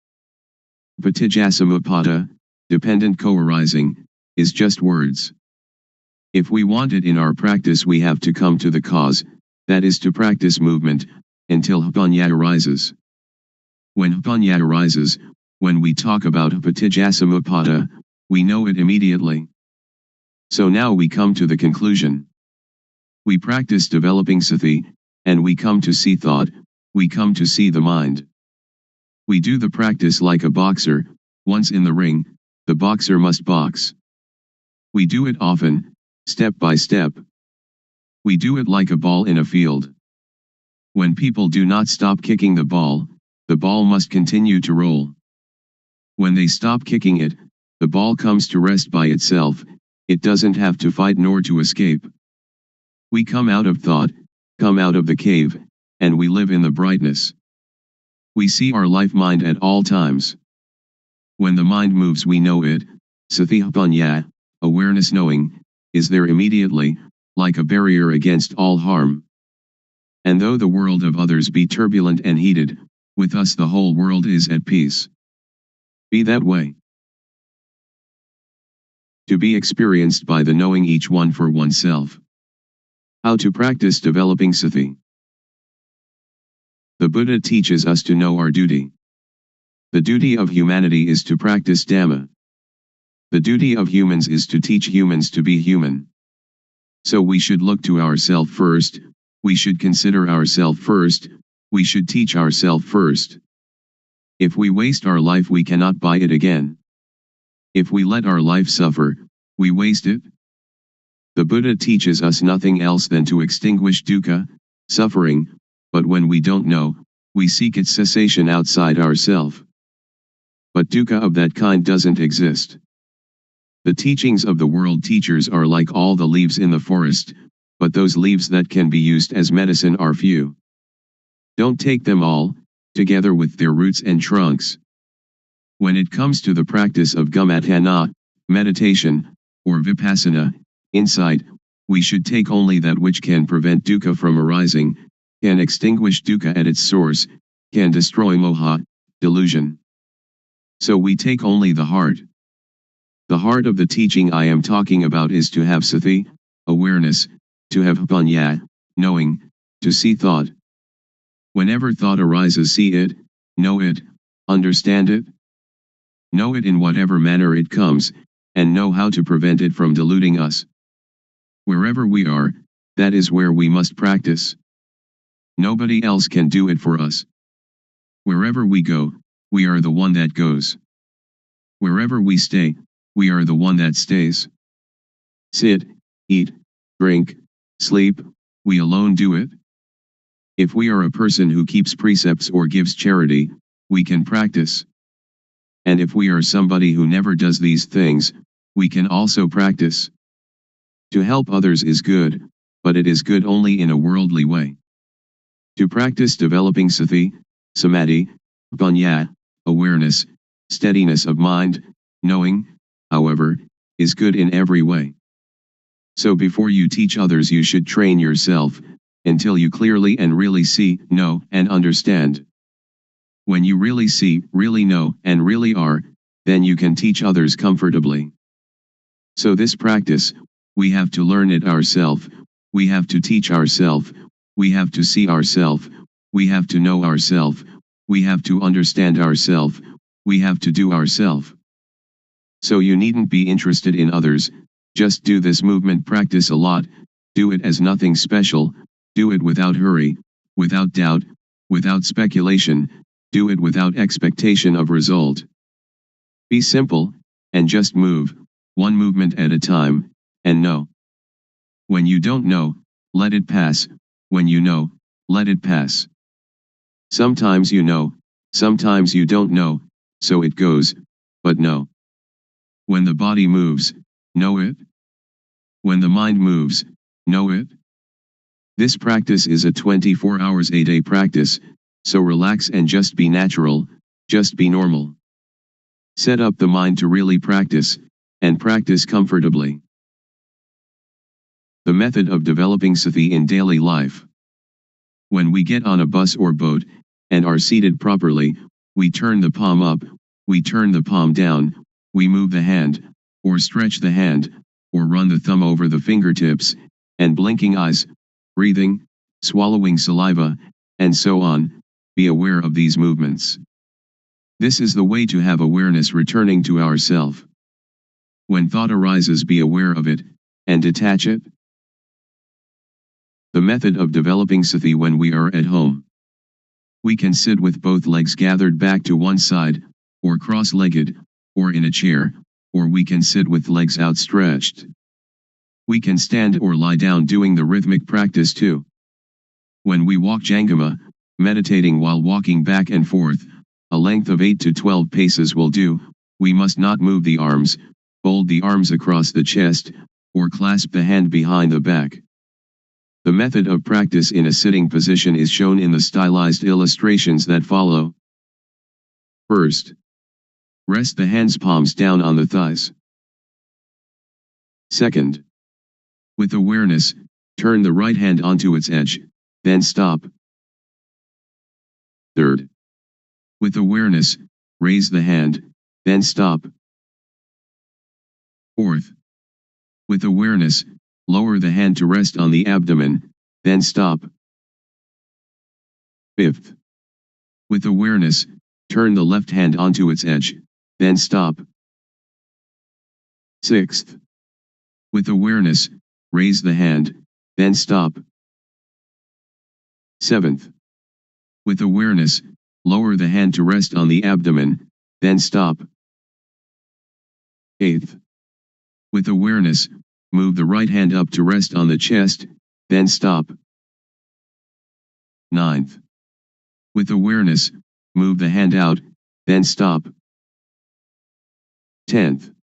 Speaker 1: Patijjasamuppada, dependent co-arising, is just words. If we want it in our practice, we have to come to the cause, that is to practice movement, until panya arises. When panya arises, when we talk about patijjasamuppada, we know it immediately. So now we come to the conclusion. We practice developing sati, and we come to see thought, we come to see the mind. We do the practice like a boxer. Once in the ring, the boxer must box. We do it often, step by step. We do it like a ball in a field. When people do not stop kicking the ball must continue to roll. When they stop kicking it, the ball comes to rest by itself, it doesn't have to fight nor to escape. We come out of thought, come out of the cave, and we live in the brightness. We see our life mind at all times. When the mind moves, we know it. Sati panya, awareness knowing, is there immediately, like a barrier against all harm. And though the world of others be turbulent and heated, with us the whole world is at peace. Be that way. To be experienced by the knowing each one for oneself. How to practice developing sati. The Buddha teaches us to know our duty. The duty of humanity is to practice Dhamma. The duty of humans is to teach humans to be human. So we should look to ourselves first, we should consider ourselves first, we should teach ourselves first. If we waste our life, we cannot buy it again. If we let our life suffer, we waste it. The Buddha teaches us nothing else than to extinguish dukkha, suffering, but when we don't know, we seek its cessation outside ourselves. But dukkha of that kind doesn't exist. The teachings of the world teachers are like all the leaves in the forest, but those leaves that can be used as medicine are few. Don't take them all, together with their roots and trunks. When it comes to the practice of gamatana, meditation, or vipassana, insight, we should take only that which can prevent dukkha from arising, can extinguish dukkha at its source, can destroy moha, delusion. So we take only the heart. The heart of the teaching I am talking about is to have sati, awareness, to have panya, knowing, to see thought. Whenever thought arises, see it, know it, understand it. Know it in whatever manner it comes, and know how to prevent it from deluding us. Wherever we are, that is where we must practice. Nobody else can do it for us. Wherever we go, we are the one that goes. Wherever we stay, we are the one that stays. Sit, eat, drink, sleep, we alone do it. If we are a person who keeps precepts or gives charity, we can practice. And if we are somebody who never does these things, we can also practice. To help others is good, but it is good only in a worldly way. To practice developing sati, samadhi, panya, awareness, steadiness of mind, knowing, however, is good in every way. So before you teach others, you should train yourself, until you clearly and really see, know, and understand. When you really see, really know, and really are, then you can teach others comfortably. So this practice, we have to learn it ourselves, we have to teach ourselves, we have to see ourselves, we have to know ourselves, we have to understand ourselves, we have to do ourselves. So you needn't be interested in others, just do this movement practice a lot, do it as nothing special, do it without hurry, without doubt, without speculation, do it without expectation of result. Be simple, and just move, one movement at a time, and know. When you don't know, let it pass, when you know, let it pass. Sometimes you know, sometimes you don't know, so it goes, but know. When the body moves, know it. When the mind moves, know it. This practice is a 24 hours a day practice, so relax and just be natural, just be normal. Set up the mind to really practice, and practice comfortably. The method of developing sati in daily life. When we get on a bus or boat, and are seated properly, we turn the palm up, we turn the palm down, we move the hand, or stretch the hand, or run the thumb over the fingertips, and blinking eyes, breathing, swallowing saliva, and so on, be aware of these movements. This is the way to have awareness returning to ourself. When thought arises, be aware of it, and detach it. The method of developing sati when we are at home. We can sit with both legs gathered back to one side, or cross-legged, or in a chair, or we can sit with legs outstretched. We can stand or lie down doing the rhythmic practice too. When we walk Jangama, meditating while walking back and forth, a length of 8 to 12 paces will do, we must not move the arms, fold the arms across the chest, or clasp the hand behind the back. The method of practice in a sitting position is shown in the stylized illustrations that follow. First, rest the hands palms down on the thighs. Second, with awareness, turn the right hand onto its edge, then stop. Third, with awareness, raise the hand, then stop. Fourth, with awareness, lower the hand to rest on the abdomen, then stop. Fifth, With awareness, turn the left hand onto its edge, then stop. 6th. With awareness, raise the hand, then stop. 7th. With awareness, lower the hand to rest on the abdomen, then stop. 8th. With awareness, move the right hand up to rest on the chest, then stop. 9th. With awareness, move the hand out, then stop. 10th.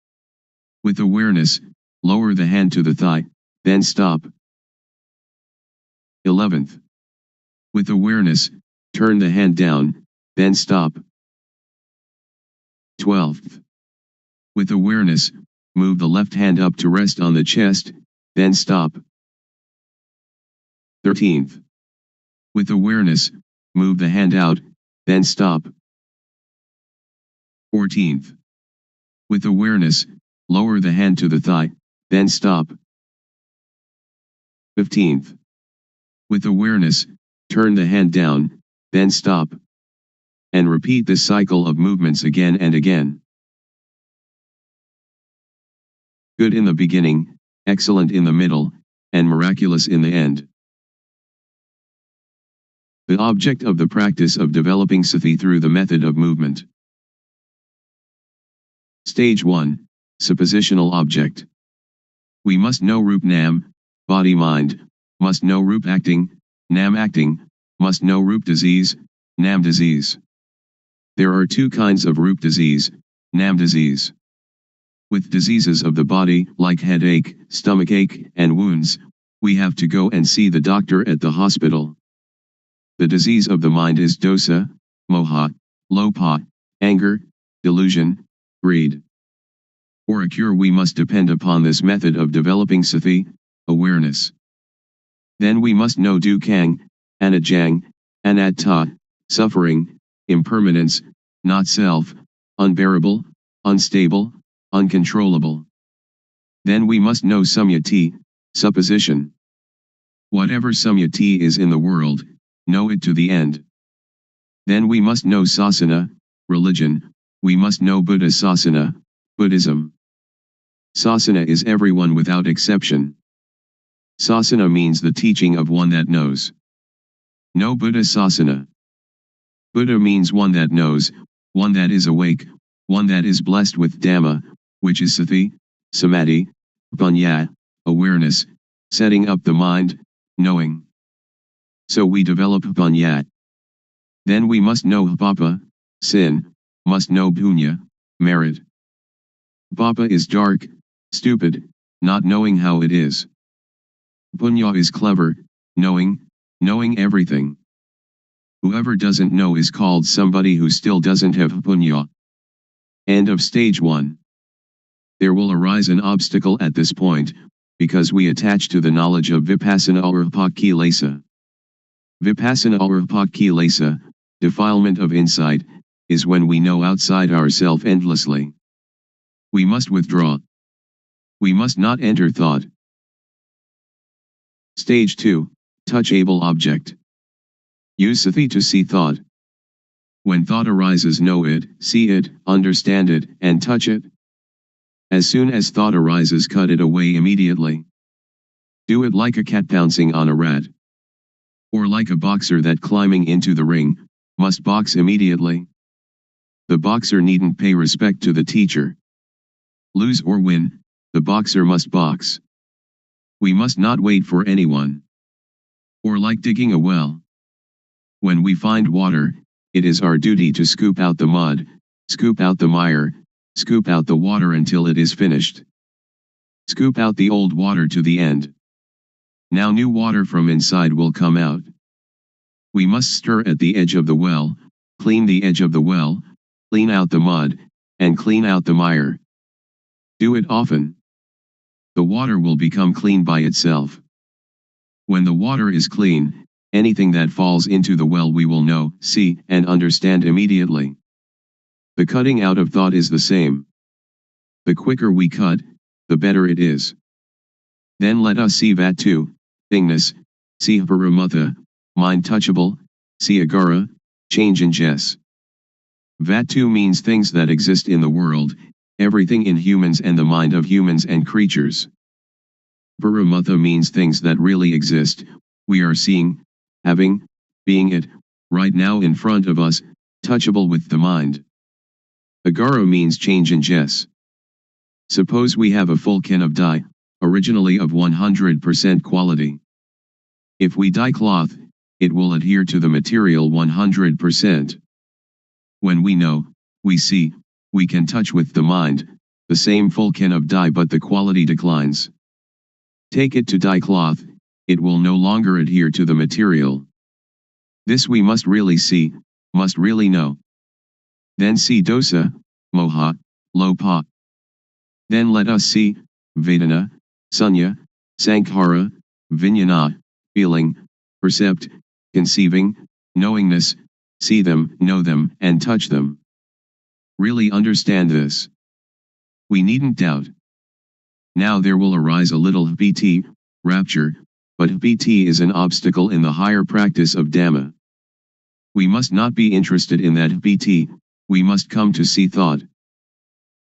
Speaker 1: With awareness, lower the hand to the thigh, then stop. 11th. With awareness, turn the hand down, then stop. 12th. With awareness, move the left hand up to rest on the chest, then stop. 13th. With awareness, move the hand out, then stop. 14th. With awareness, lower the hand to the thigh, then stop. 15th. With awareness, turn the hand down, then stop. And repeat this cycle of movements again and again. Good in the beginning, excellent in the middle, and miraculous in the end. The object of the practice of developing sati through the method of movement. Stage 1. Suppositional object. We must know Rup Nam, body-mind, must know Rup acting, Nam acting, must know Rup disease, Nam disease. There are two kinds of Rup disease, Nam disease. With diseases of the body, like headache, stomachache, and wounds, we have to go and see the doctor at the hospital. The disease of the mind is dosa, moha, lopa, anger, delusion, greed. For a cure we must depend upon this method of developing sati, awareness. Then we must know dukkhang, anajang, anatta, suffering, impermanence, not self, unbearable, unstable, uncontrollable. Then we must know samyati, supposition. Whatever samyati is in the world, know it to the end. Then we must know sasana, religion, we must know Buddha sasana, Buddhism. Sasana is everyone without exception. Sasana means the teaching of one that knows. Know Buddha sasana. Buddha means one that knows, one that is awake, one that is blessed with Dhamma, which is sati, samadhi, panya, awareness, setting up the mind, knowing. So we develop panya. Then we must know papa, sin, must know punya, merit. Papa is dark, stupid, not knowing how it is. Punya is clever, knowing everything. Whoever doesn't know is called somebody who still doesn't have punya. End of stage 1. There will arise an obstacle at this point, because we attach to the knowledge of Vipassana or Pakilesa. Vipassana or Pakilesa, defilement of insight, is when we know outside ourself endlessly. We must withdraw. We must not enter thought. Stage 2, touchable object. Use sati to see thought. When thought arises, know it, see it, understand it, and touch it. As soon as thought arises, cut it away immediately. Do it like a cat pouncing on a rat. Or like a boxer that climbing into the ring, must box immediately. The boxer needn't pay respect to the teacher. Lose or win, the boxer must box. We must not wait for anyone. Or like digging a well. When we find water, it is our duty to scoop out the mud, scoop out the mire, scoop out the water until it is finished. Scoop out the old water to the end. Now new water from inside will come out. We must stir at the edge of the well, clean the edge of the well, clean out the mud, and clean out the mire. Do it often. The water will become clean by itself. When the water is clean, anything that falls into the well we will know, see, and understand immediately. The cutting out of thought is the same. The quicker we cut, the better it is. Then let us see Vatu, thingness, see Paramutha, mind touchable, see Agara, change in Jess. Vatu means things that exist in the world, everything in humans and the mind of humans and creatures. Paramatha means things that really exist, we are seeing, having, being it, right now in front of us, touchable with the mind. Agara means change in Jess. Suppose we have a full can of dye, originally of 100% quality. If we dye cloth, it will adhere to the material 100%. When we know, we see, we can touch with the mind, the same full can of dye but the quality declines. Take it to dye cloth, it will no longer adhere to the material. This we must really see, must really know. Then see dosa, moha, lopa. Then let us see, vedana, sunya, sankhara, vijnana, feeling, percept, conceiving, knowingness, see them, know them, and touch them. Really understand this. We needn't doubt. Now there will arise a little bhiti, rapture, but bhiti is an obstacle in the higher practice of Dhamma. We must not be interested in that bhiti, we must come to see thought.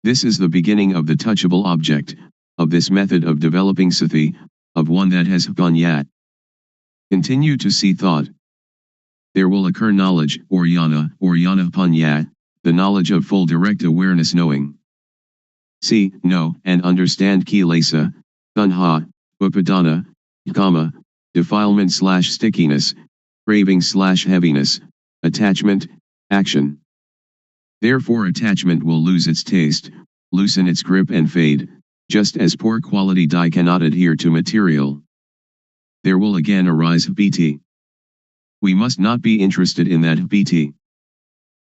Speaker 1: This is the beginning of the touchable object, of this method of developing sati, of one that has panya. Continue to see thought. There will occur knowledge, or jnana panya, the knowledge of full direct awareness knowing. See, know, and understand kilesa, tanha, upadana, kama, defilement/stickiness, craving/heaviness, attachment, action. Therefore attachment will lose its taste, loosen its grip and fade, just as poor quality dye cannot adhere to material. There will again arise bhiti. We must not be interested in that bhiti.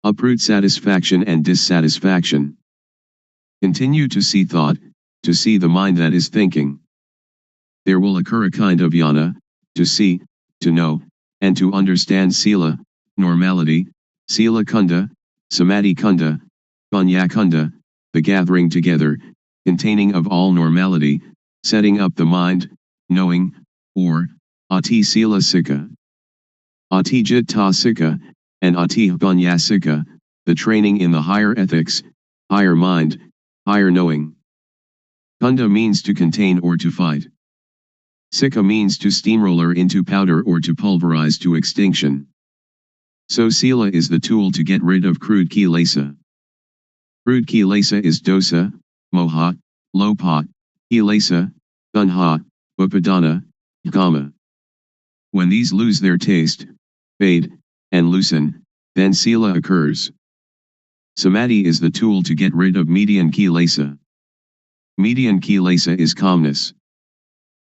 Speaker 1: Uproot satisfaction and dissatisfaction. Continue to see thought, to see the mind that is thinking. There will occur a kind of jnana, to see, to know, and to understand sila, normality, sila kunda, samadhi kunda, panya kunda, the gathering together, containing of all normality, setting up the mind, knowing, or, ati sila sikha. Ati jitta sikha, and ati panya sikha, the training in the higher ethics, higher mind, higher knowing. Kunda means to contain or to fight. Sikha means to steamroller into powder or to pulverize to extinction. So sila is the tool to get rid of crude kilesa. Crude kilesa is dosa, moha, lopa, kilesa, tanha, upadana, kama. When these lose their taste, fade, and loosen, then sila occurs. Samadhi is the tool to get rid of median kilesa. Median kilesa is calmness,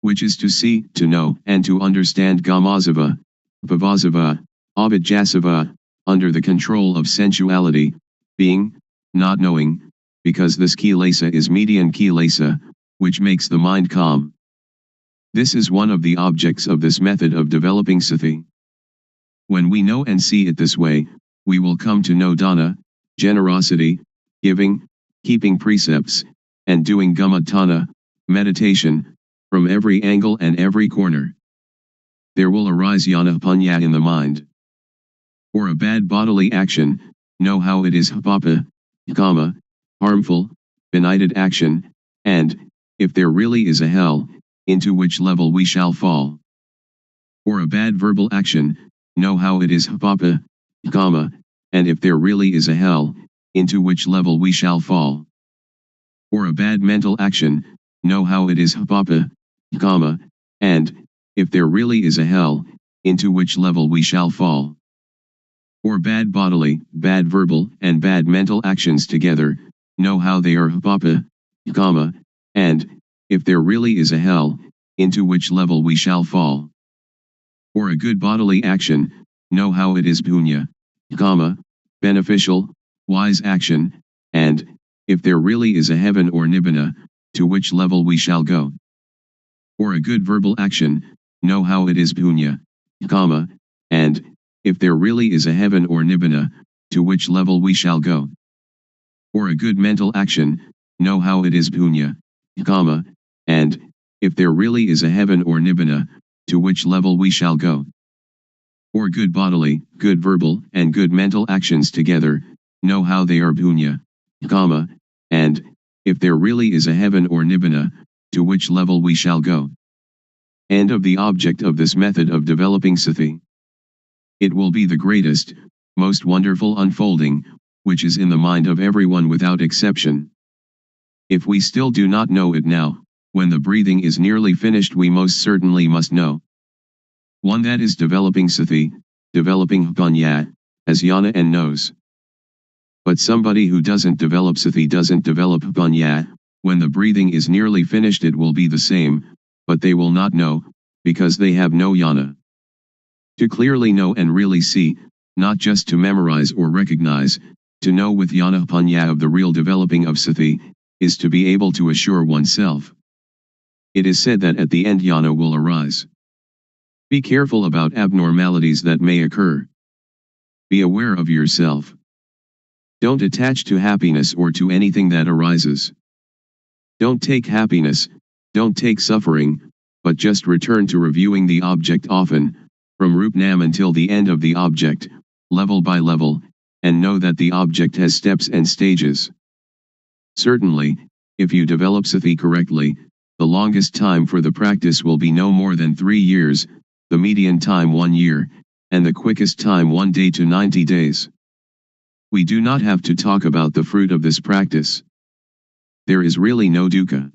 Speaker 1: which is to see, to know, and to understand gamazava, pavasava, avijjasava, under the control of sensuality, being, not knowing, because this kilesa is median kilesa, which makes the mind calm. This is one of the objects of this method of developing sati. When we know and see it this way, we will come to know dana, generosity, giving, keeping precepts, and doing gamatana, meditation, from every angle and every corner. There will arise jnana panya in the mind. For a bad bodily action, know how it is papa, kama, harmful, benighted action, and, if there really is a hell, into which level we shall fall. For a bad verbal action, know how it is papa, kama, and if there really is a hell, into which level we shall fall. For a bad mental action, know how it is papa, kama, and, if there really is a hell, into which level we shall fall. For bad bodily, bad verbal, and bad mental actions together, know how they are papa, kama, and, if there really is a hell, into which level we shall fall. For a good bodily action, know how it is punya, kama, beneficial, wise action, and, if there really is a heaven or nibbana, to which level we shall go. For a good verbal action, know how it is punya, kama, and, if there really is a heaven or nibbana, to which level we shall go. For a good mental action, know how it is punya, kama, and, if there really is a heaven or nibbana, to which level we shall go. or good bodily, good verbal, and good mental actions together, know how they are punya, kama, and, if there really is a heaven or nibbana, to which level we shall go. End of the object of this method of developing sati. It will be the greatest, most wonderful unfolding, which is in the mind of everyone without exception. If we still do not know it now, when the breathing is nearly finished we most certainly must know. One that is developing sati, developing panya, as yana and knows. But somebody who doesn't develop sati doesn't develop panya, when the breathing is nearly finished it will be the same, but they will not know, because they have no yana. To clearly know and really see, not just to memorize or recognize, to know with yana panya of the real developing of sati, is to be able to assure oneself. It is said that at the end yana will arise. Be careful about abnormalities that may occur. Be aware of yourself. Don't attach to happiness or to anything that arises. Don't take happiness, don't take suffering, but just return to reviewing the object often, from Rupnam until the end of the object, level by level, and know that the object has steps and stages. Certainly, if you develop sati correctly, the longest time for the practice will be no more than 3 years, the median time 1 year, and the quickest time 1 day to 90 days. We do not have to talk about the fruit of this practice. There is really no dukkha.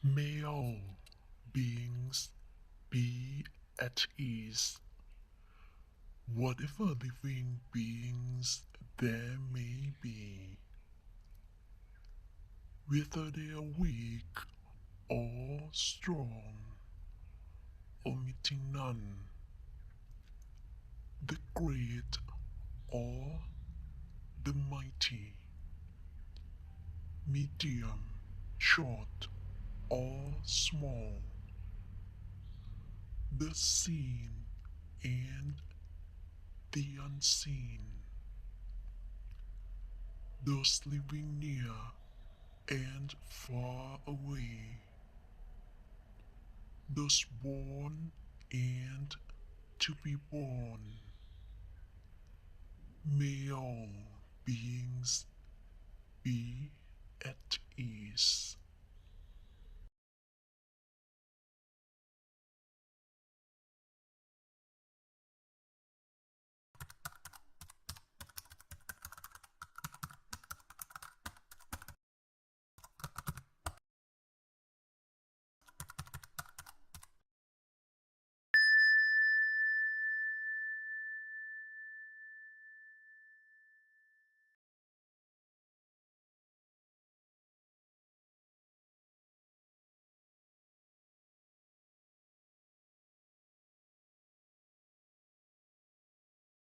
Speaker 2: May all beings be at ease. Whatever living beings there may be, whether they are weak or strong, omitting none, the great or the mighty, medium, short or small, the seen and the unseen, those living near and far away, those born and to be born. May all beings be at ease.